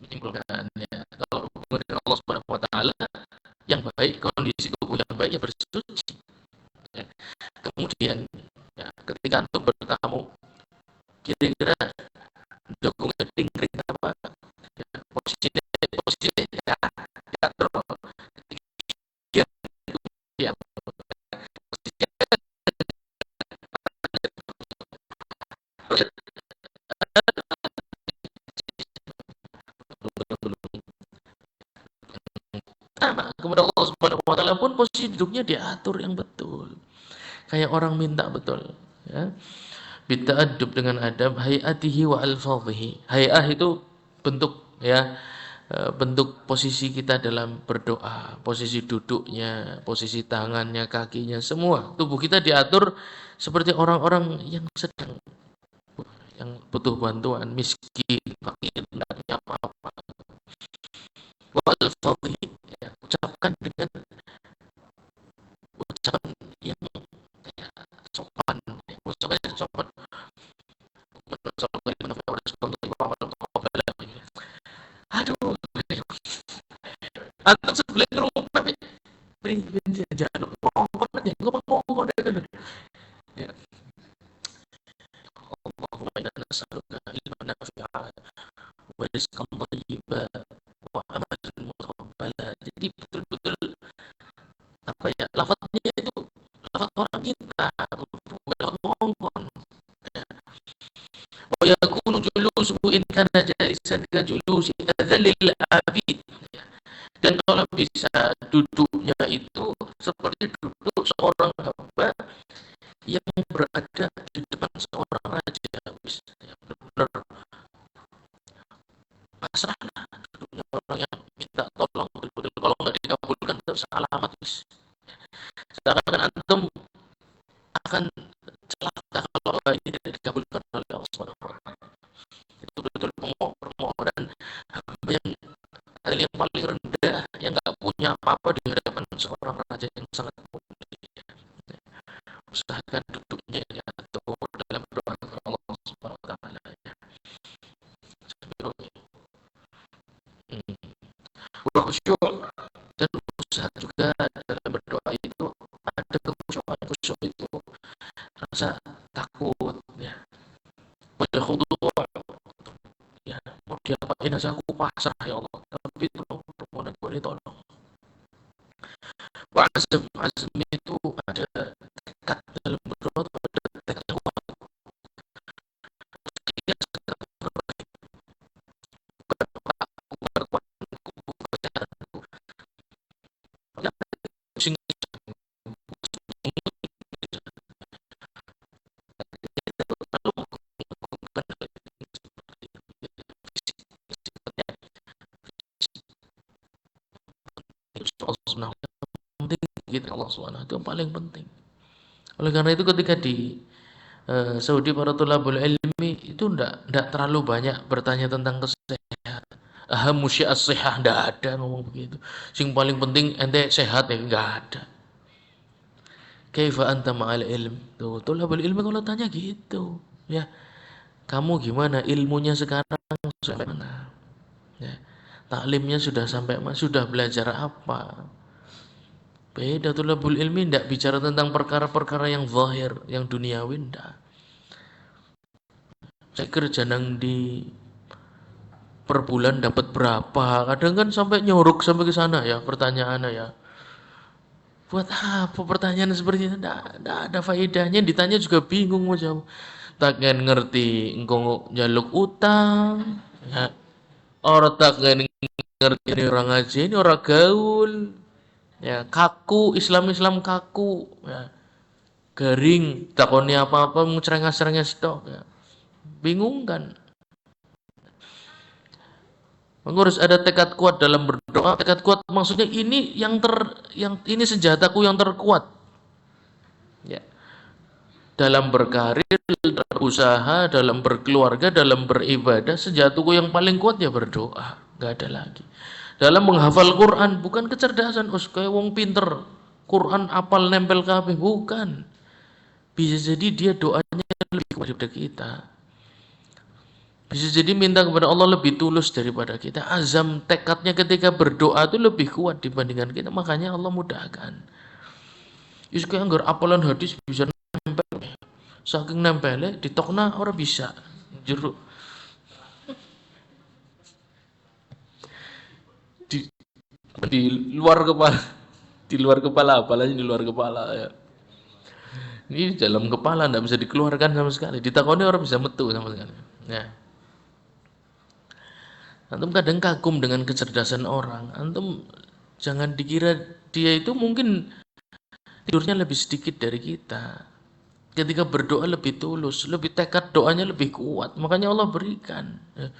menyimpulkan ya, kalau hubungan dengan Allah Subhanahu wa taala yang baik, kondisi tubuh yang baik ya bersuci. Ya. Kemudian ya, ketika antum bertamu kira-kira dukung kering apa ya, posisinya ya, diatur ya, ya, sama kepada Allah Subhanahu wa taala pun posisi duduknya diatur yang betul. Kayak orang minta betul, ya. Bita'addub dengan adab hayatihi wa alfadhihi. Hay'ah itu bentuk ya, bentuk posisi kita dalam berdoa, posisi duduknya, posisi tangannya, kakinya, semua tubuh kita diatur seperti orang-orang yang sedang yang butuh bantuan, miskin, fakir, tidak punya apa-apa. Wa alfadhihi, ya, ucapkan dengan ucapan yang ya, sopan, ucapan yang sopan. Aduh, atau sebelah rumah jangan ngomong aja, ngomong aja. Ya, Allahumma inna nas'aluka ilman nafi'an wa rizqan thayyiban wa amalan mutaqabbala. Jadi betul-betul apa ya, lafadznya itu lafadz orang kita, bukan lafadz ngomong. Wa yakunu julusuhu in kana jalisan ka julusi adzallil abid. Dan kalau bisa duduknya itu seperti duduk seorang hamba yang berada di depan seorang raja, ya, benar-benar pasrah duduknya orang yang minta tolong betul-betul, kalau nggak dikabulkan terus alamat wis. Sedangkan antum akan celaka kalau ini tidak dikabulkan oleh Allah SWT. Itu betul permohonan hamba yang paling rendah, yang nggak punya apa-apa di hadapan seorang raja yang sangat mulia. Usahakan duduknya atau dalam doa kepada Allah Subhanahu wa taala. Khusyuk, dan usaha juga dalam berdoa itu ada kekhusyukan. Khusyuk itu rasa takut ya, pada khudu' ya, mau diapain aja aku pasrah ya Allah, tapi tolong permohonan gue ditolong. Azam itu ada tekad dalam berdoa, ada tekad kuat. Allah SWT itu yang paling penting. Oleh karena itu ketika di Saudi para thalabul ilmi itu ndak terlalu banyak bertanya tentang kesehatan. Ahamu syi'as sihah, ndak ada ngomong begitu. Sing paling penting ente sehat ya, enggak ada. Kaifa anta ma'al ilm? Tuh, thalabul ilmi kalau tanya gitu, ya. Kamu gimana ilmunya sekarang sampai mana? Ya. Taklimnya sudah sampai mana? Sudah belajar apa? Beda thalabul ilmi tidak bicara tentang perkara-perkara yang zahir, yang duniawi tidak. Saya kerja nang di per bulan dapat berapa? Kadang kan sampai nyorok sampai ke sana ya pertanyaannya ya. Buat apa pertanyaan seperti itu? Tidak ada faedahnya. Ditanya juga bingung mau jawab. Takkan ngerti engkau jaluk utang. Ya. Orang takkan ngerti ini orang aja, ini orang gaul. Ya, kaku, Islam kaku, ya. Garing, takoni apa-apa mencerengah-cerengah stok, ya. Bingung kan? Mengurus ada tekad kuat dalam berdoa. Tekad kuat maksudnya ini yang ini senjataku yang terkuat. Ya. Dalam berkarir, berusaha, dalam berkeluarga, dalam beribadah, senjataku yang paling kuat ya berdoa. Enggak ada lagi. Dalam menghafal Quran bukan kecerdasan, kayak wong pinter. Quran apal nempel kabeh, bukan. Bisa jadi dia doanya lebih kuat daripada kita. Bisa jadi minta kepada Allah lebih tulus daripada kita. Azam tekadnya ketika berdoa itu lebih kuat dibandingkan kita. Makanya Allah mudahkan. Is kayak anggar apalan hadis bisa nempel. Saking nempelnya ditokna orang bisa. Jeruk di, di luar kepala. Di luar kepala, apalagi di luar kepala ya. Ini dalam kepala tidak bisa dikeluarkan sama sekali. Ditakoni orang bisa metu sama sekali. Ya. Antum kadang kagum dengan kecerdasan orang. Antum jangan dikira dia itu mungkin tidurnya lebih sedikit dari kita. Ketika berdoa lebih tulus, lebih tekad doanya lebih kuat. Makanya Allah berikan. Ya.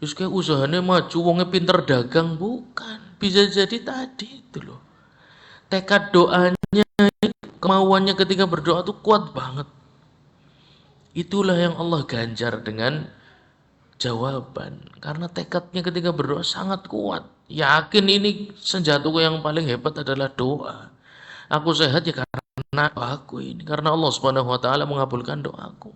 Terus kayak usahanya maju, wongnya pinter dagang, bukan. Bisa jadi tadi itu loh. Tekad doanya, kemauannya ketika berdoa itu kuat banget. Itulah yang Allah ganjar dengan jawaban. Karena tekadnya ketika berdoa sangat kuat. Yakin ini senjataku yang paling hebat adalah doa. Aku sehat ya karena doaku ini. Karena Allah Subhanahu wa taala mengabulkan doaku.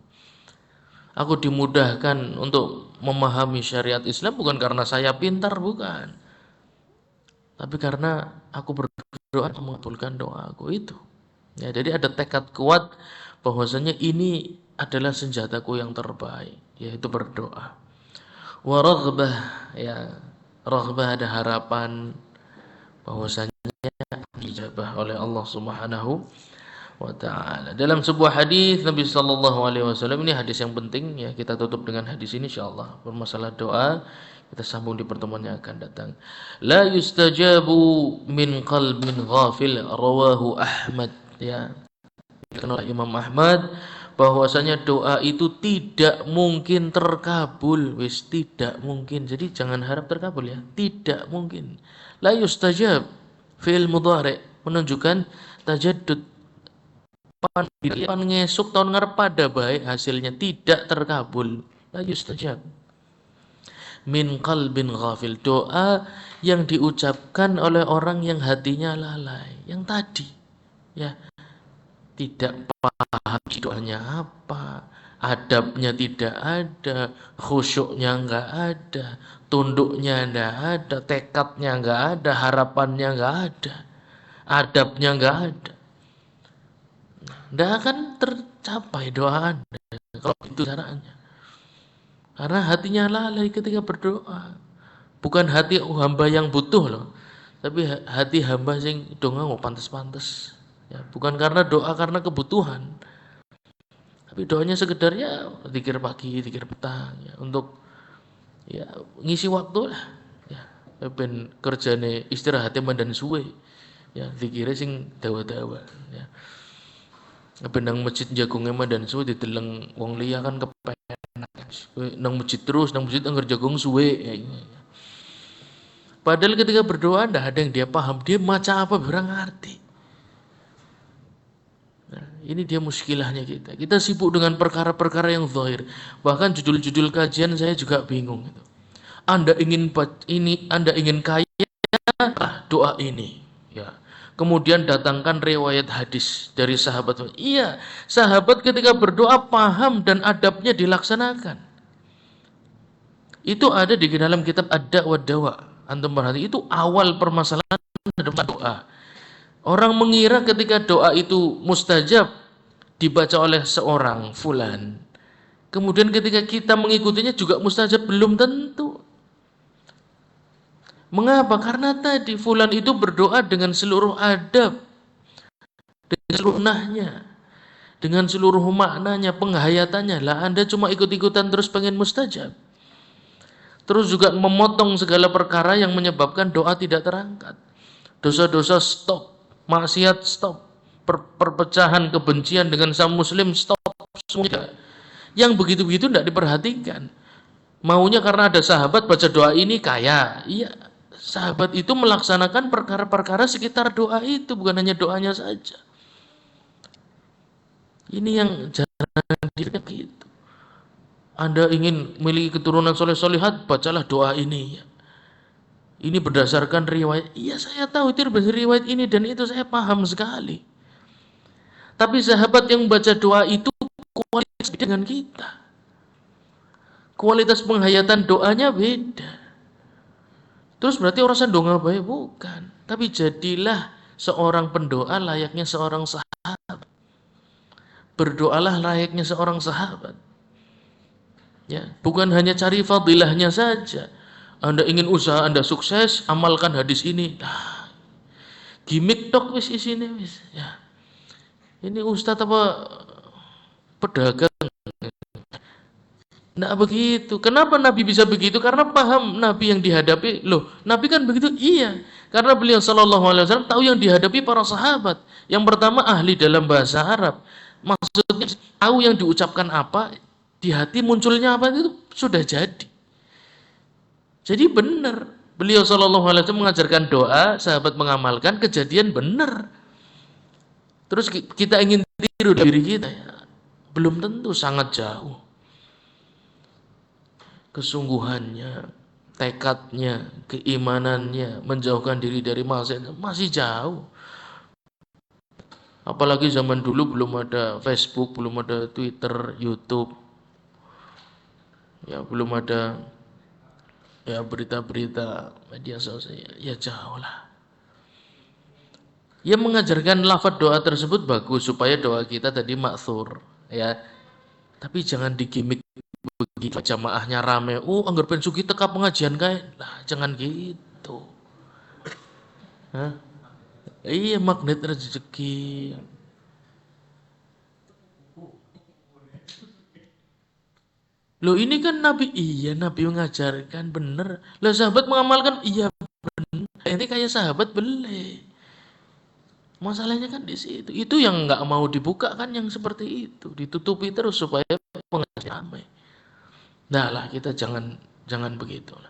Aku dimudahkan untuk memahami syariat Islam bukan karena saya pintar, bukan. Tapi karena aku berdoa mengabulkan doaku itu. Ya, jadi ada tekad kuat bahwasanya ini adalah senjataku yang terbaik, yaitu berdoa. Wa raghbah, ya, raghbah ada harapan bahwasanya dijabah oleh Allah Subhanahu wa taala. Dalam sebuah hadis Nabi sallallahu alaihi wasallam, ini hadis yang penting ya, kita tutup dengan hadis ini insyaallah. Bermasalah doa kita sambung di pertemuan yang akan datang. La yustajabu min qalbin ghafil, rawahu Ahmad, ya. Oleh Imam Ahmad bahwasanya doa itu tidak mungkin terkabul, wis tidak mungkin. Jadi jangan harap terkabul ya, tidak mungkin. La yustajab fi'il mudhari menunjukkan tajaddud. Pan ngesuk tahun ngarep pada baik hasilnya tidak terkabul. La yustajab min qalbin ghafil, doa yang diucapkan oleh orang yang hatinya lalai, yang tadi ya, tidak paham doanya apa, adabnya tidak ada, khusyuknya enggak ada, tunduknya enggak ada, tekadnya enggak ada, harapannya enggak ada, adabnya enggak ada. Enggak akan tercapai doa Anda kalau itu caranya. Karena hatinya lalai ketika berdoa. Bukan hati hamba yang butuh loh, tapi hati hamba sing donga mau pantes-pantes. Ya, bukan karena doa karena kebutuhan. Tapi doanya sekedarnya zikir pagi, zikir petang ya, untuk ya ngisi waktu lah. Ya, ben kerjane istirahatnya mandan suwe. Ya, zikire sing dawa-dawa ya. Benang masjid jagungnya mandan suwe dideleng wong liya kan kepenak. Nang masjid terus, nang masjid anggar jagung suwe ya. Padahal ketika berdoa tidak ada yang dia paham, dia maca apa berang ngerti. Nah, ini dia muskilahnya kita. Kita sibuk dengan perkara-perkara yang zahir. Bahkan judul-judul kajian saya juga bingung. Anda ingin Anda ingin kaya, doa ini. Ya. Kemudian datangkan riwayat hadis dari sahabat. Iya, sahabat ketika berdoa paham dan adabnya dilaksanakan. Itu ada di dalam kitab Ad-Da' wa Dawa. Antum perhati, itu awal permasalahan dalam doa. Orang mengira ketika doa itu mustajab dibaca oleh seorang fulan. Kemudian ketika kita mengikutinya juga mustajab, belum tentu. Mengapa? Karena tadi fulan itu berdoa dengan seluruh adab, dengan seluruh nahnya, dengan seluruh maknanya, penghayatannya. Lah Anda cuma ikut-ikutan terus pengen mustajab. Terus juga memotong segala perkara yang menyebabkan doa tidak terangkat. Dosa-dosa stop, maksiat stop, perpecahan kebencian dengan sama muslim stop, semuanya. Yang begitu-begitu tidak diperhatikan. Maunya karena ada sahabat baca doa ini kaya. Iya, sahabat itu melaksanakan perkara-perkara sekitar doa itu, bukan hanya doanya saja. Ini yang jarang dilihat gitu. Anda ingin memiliki keturunan soleh-solihat, bacalah doa ini. Ini berdasarkan riwayat. Iya, saya tahu itu berdasarkan riwayat ini dan itu saya paham sekali. Tapi sahabat yang baca doa itu kualitas dengan kita. Kualitas penghayatan doanya beda. Terus berarti orang doa baik bukan. Tapi jadilah seorang pendoa layaknya seorang sahabat. Berdoalah layaknya seorang sahabat. Ya, bukan hanya cari fadilahnya saja. Anda ingin usaha Anda sukses, amalkan hadis ini. Nah, gimik tok wis isine wis. Ya. Ini ustadz apa pedagang? Nah begitu. Kenapa Nabi bisa begitu? Karena paham Nabi yang dihadapi. Loh, Nabi kan begitu? Iya. Karena beliau Shallallahu Alaihi Wasallam tahu yang dihadapi para sahabat. Yang pertama ahli dalam bahasa Arab. Maksudnya tahu yang diucapkan apa, di hati munculnya apa itu sudah jadi. Jadi benar. Beliau Shallallahu Alaihi Wasallam mengajarkan doa, sahabat mengamalkan, kejadian benar. Terus kita ingin tiru diri kita, ya. Belum tentu, sangat jauh. Kesungguhannya, tekadnya, keimanannya, menjauhkan diri dari maksiat masih jauh. Apalagi zaman dulu belum ada Facebook, belum ada Twitter, YouTube, ya belum ada ya berita-berita media sosial, ya jauh lah. Ya mengajarkan lafaz doa tersebut bagus supaya doa kita tadi maksur, ya. Tapi jangan digimik begitu, jamaahnya rame. Anggar ben sugih teka pengajian kae. Lah, jangan gitu. Hah? Iya, magnet rezeki. Loh ini kan Nabi, iya Nabi mengajarkan bener. Lah sahabat mengamalkan, iya bener. Ini kayak sahabat boleh. Masalahnya kan di situ. Itu yang nggak mau dibuka kan yang seperti itu, ditutupi terus supaya pengajian ramai. Nah lah kita jangan begitu lah.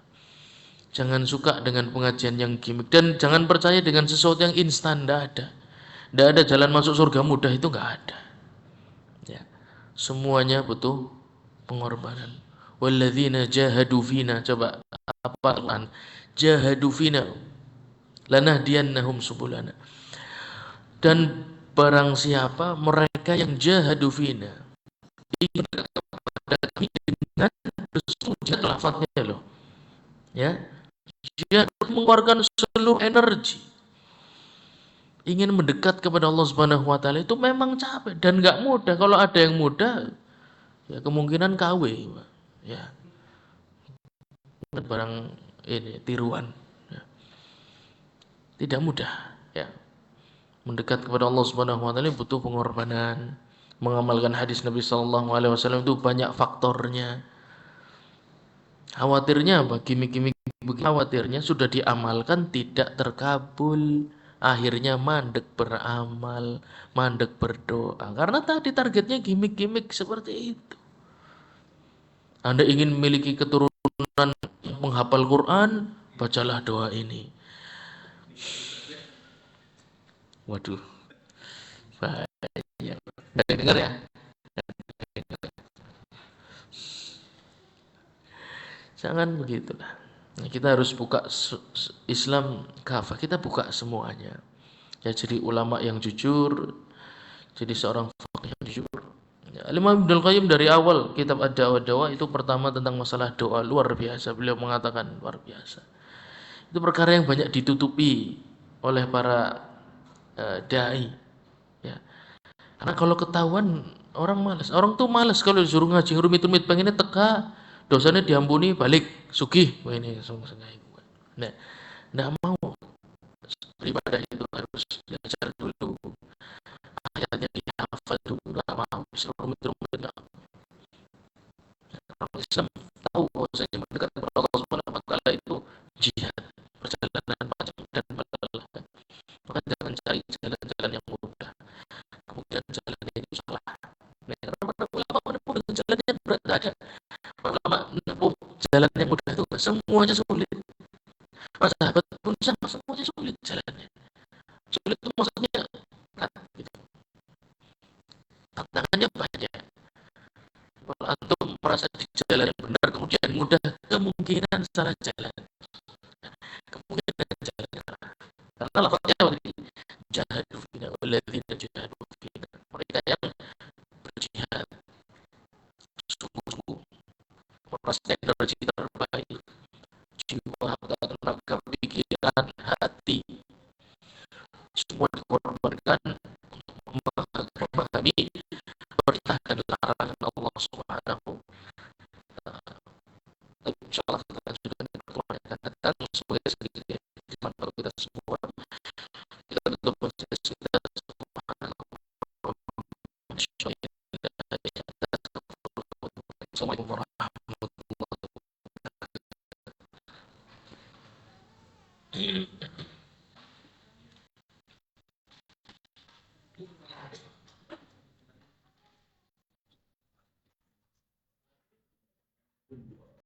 Jangan suka dengan pengajian yang gimmick dan jangan percaya dengan sesuatu yang instan. Tidak ada. Tidak ada jalan masuk surga mudah, itu nggak ada. Ya. Semuanya butuh pengorbanan. Walladzina jahadu fina, coba apaan? Jahadu fina lanahdiyannahum subulana. Dan barang siapa mereka yang jahadu fina ingin kepada kami dengan bersujud, lafadznya loh. Ya. Dia mengeluarkan seluruh energi ingin mendekat kepada Allah Subhanahu wa taala, itu memang capek dan nggak mudah. Kalau ada yang mudah, ya kemungkinan KW, ya. Barang ini tiruan. Ya. Tidak mudah, ya. Mendekat kepada Allah Subhanahu wa taala butuh pengorbanan. Mengamalkan hadis Nabi sallallahu alaihi wasallam itu banyak faktornya. Khawatirnya apa? Gimik-gimik begitu. Khawatirnya sudah diamalkan tidak terkabul. Akhirnya mandek beramal, mandek berdoa. Karena tadi targetnya gimik-gimik seperti itu. Anda ingin memiliki keturunan menghafal Quran, bacalah doa ini. Waduh, bahaya. Dengar ya? Jangan begitulah. Kita harus buka Islam kafah, kita buka semuanya. Ya, jadi ulama yang jujur, jadi seorang faqih yang jujur. Ya, Imam Ibnul Qayyim dari awal kitab Ad-Dawa itu pertama tentang masalah doa luar biasa. Beliau mengatakan luar biasa. Itu perkara yang banyak ditutupi oleh para dai. Ya. Karena kalau ketahuan orang malas. Orang tuh malas kalau disuruh ngaji rumit-rumit, pengennya teka, dosanya diampuni, balik sugih. Ini nah, enggak mau. Beribadah itu harus belajar dulu. Ayatnya dihafal dulu, enggak mau. Rumit-rumit enggak. Orang Islam tahu bahwasanya mendekat kepada Allah Subhanahu wa taala itu jihad, perjalanan panjang dan melelahkan. Maka jangan cari jalan-jalan yang mudah. Kemudian jalannya itu salah. Nah, karena para ulama menempuh jalan yang berat ada. Ulama menempuh jalan yang mudah itu semuanya sulit. Para sahabat pun sama, semuanya sulit jalannya. Sulit itu maksudnya gitu. Tantangannya banyak. Kalau antum merasa di jalan yang benar kemudian mudah, kemungkinan salah jalan. jahadu fina walladzina jahadu fina, mereka yang berjihad sungguh-sungguh merasa energi terbaik, jiwa, tenaga, pikiran, hati, semua dikorbankan untuk memahami perintah dan larangan Allah Subhanahu. Insyaallah kita akan sudah pertemuan yang akan datang. Semoga sedikit manfaat kita semua. Kita tutup podcast kita. Assalamualaikum warahmatullahi wabarakatuh.